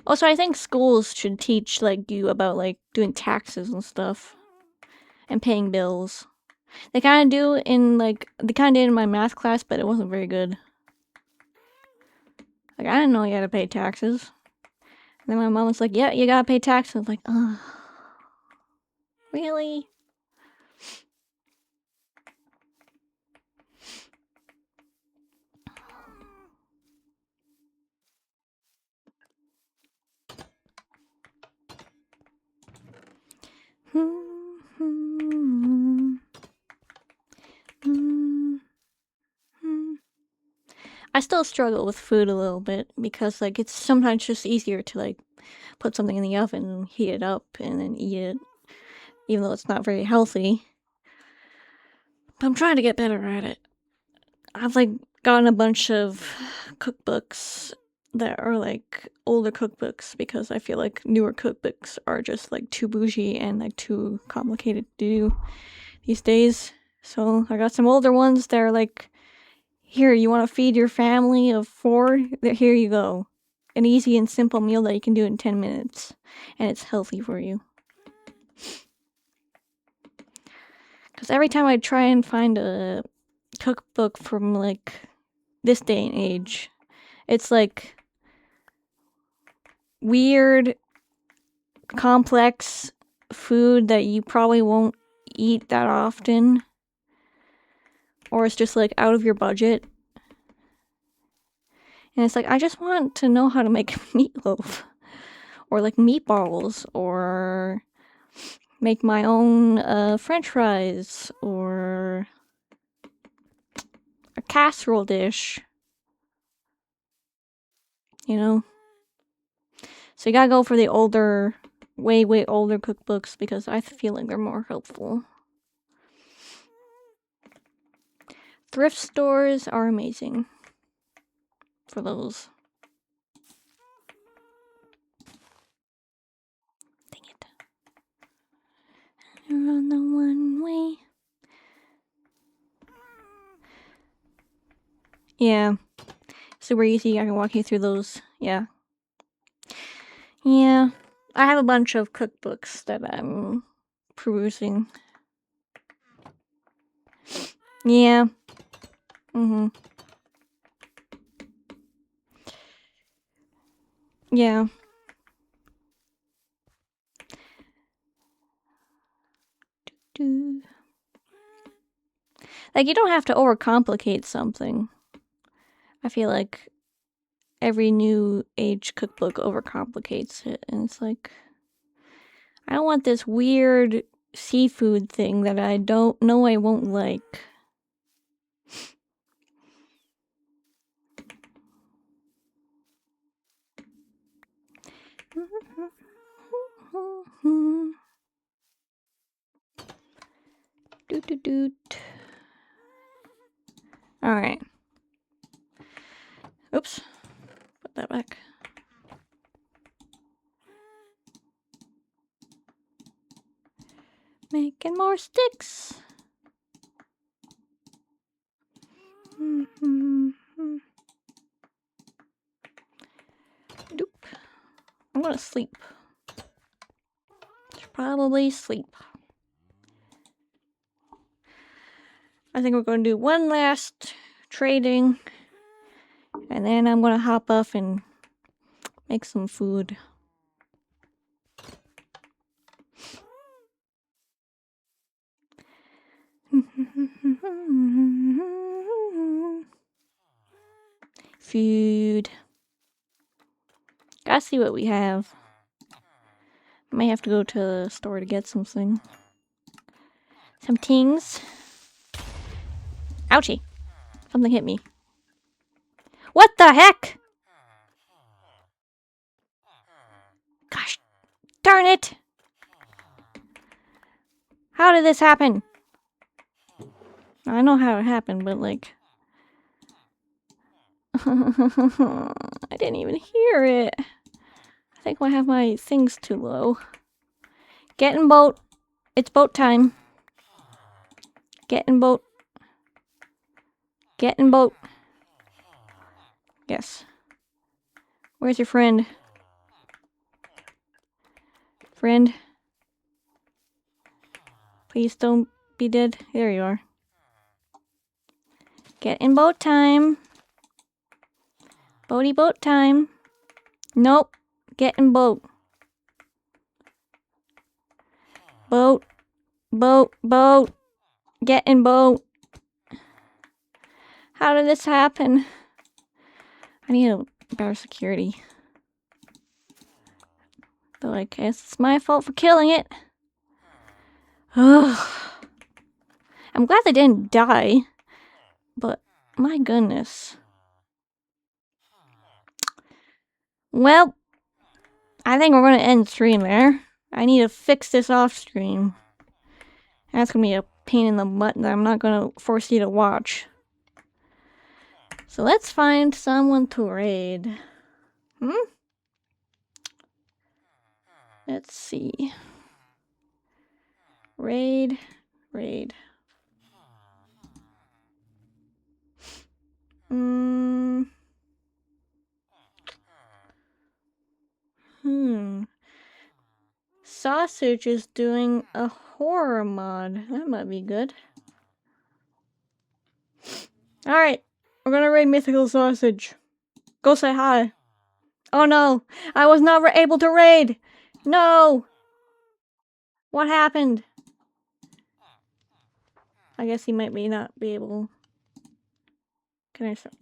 Also, I think schools should teach, like, you about, like, doing taxes and stuff. And paying bills. They kind of do in, like, they kind of did in my math class, but it wasn't very good. Like, I didn't know you had to pay taxes. And then my mom was like, yeah, you gotta pay taxes. I was like, ugh. Really? I still struggle with food a little bit because, like, it's sometimes just easier to, like, put something in the oven and heat it up and then eat it, even though it's not very healthy. But I'm trying to get better at it. I've, like, gotten a bunch of cookbooks that are, like, older cookbooks because I feel like newer cookbooks are just, like, too bougie and, like, too complicated to do these days. So I got some older ones that are, like, here, you want to feed your family of 4? Here you go. An easy and simple meal that you can do in 10 minutes. And it's healthy for you. Because every time I try and find a cookbook from, like, this day and age, it's, like, weird, complex food that you probably won't eat that often. Or it's just, like, out of your budget. And it's like, I just want to know how to make meatloaf. Or, like, meatballs. Or make my own french fries. Or a casserole dish. You know? So you gotta go for the older, way, way older cookbooks because I feel like they're more helpful. Thrift stores are amazing for those. Dang it. You're on the one way. Yeah. Super easy. I can walk you through those. Yeah. Yeah. I have a bunch of cookbooks that I'm perusing. Yeah. Yeah. Like, you don't have to overcomplicate something. I feel like every new age cookbook overcomplicates it, and it's like, I don't want this weird seafood thing that I don't know I won't like. Alright. Oops. Put that back. Making more sticks. want to sleep. Should probably sleep. I think we're going to do one last trading. And then I'm going to hop off and make some food. Food. Gotta see what we have. May have to go to the store to get something. Some things. Ouchie. Something hit me. What the heck? Gosh darn it! How did this happen? I know how it happened, but like... I didn't even hear it. I think I have my things too low. Get in boat. It's boat time. Get in boat. Get in boat. Yes. Where's your friend? Friend? Please don't be dead. There you are. Get in boat time. Boaty boat time. Nope. Get in boat. Boat. Boat. Boat. Get in boat. How did this happen? I need a better security. Though I guess it's my fault for killing it. Ugh. I'm glad they didn't die. But, my goodness. Well, I think we're going to end stream there. I need to fix this off stream. That's going to be a pain in the butt that I'm not going to force you to watch. So let's find someone to raid. Let's see. Raid. Sausage is doing a horror mod. That might be good. Alright, we're gonna raid Mythical Sausage. Go say hi. Oh no, I was not able to raid. No. What happened? I guess he might not be able. Can I start?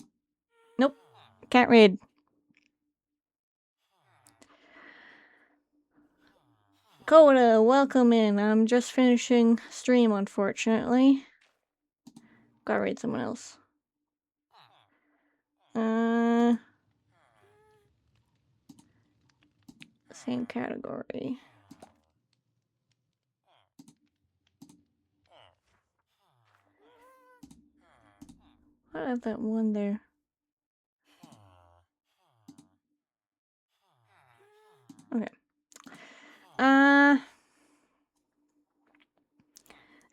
Nope, can't raid. Coda, welcome in. I'm just finishing stream, unfortunately. Gotta raid someone else. Same category. I have that one there. Okay.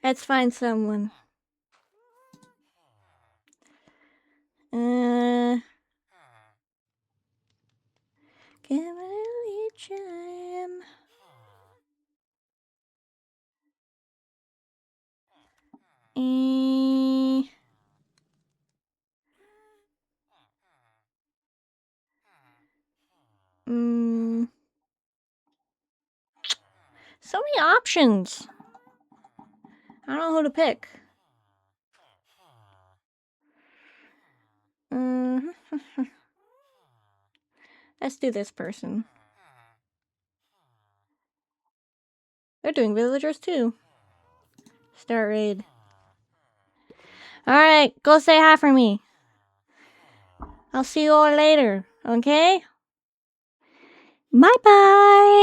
Let's find someone. Give it a chime. So many options. I don't know who to pick. Let's do this person. They're doing villagers too. Start raid. Alright, go say hi for me. I'll see you all later, okay? Bye-bye!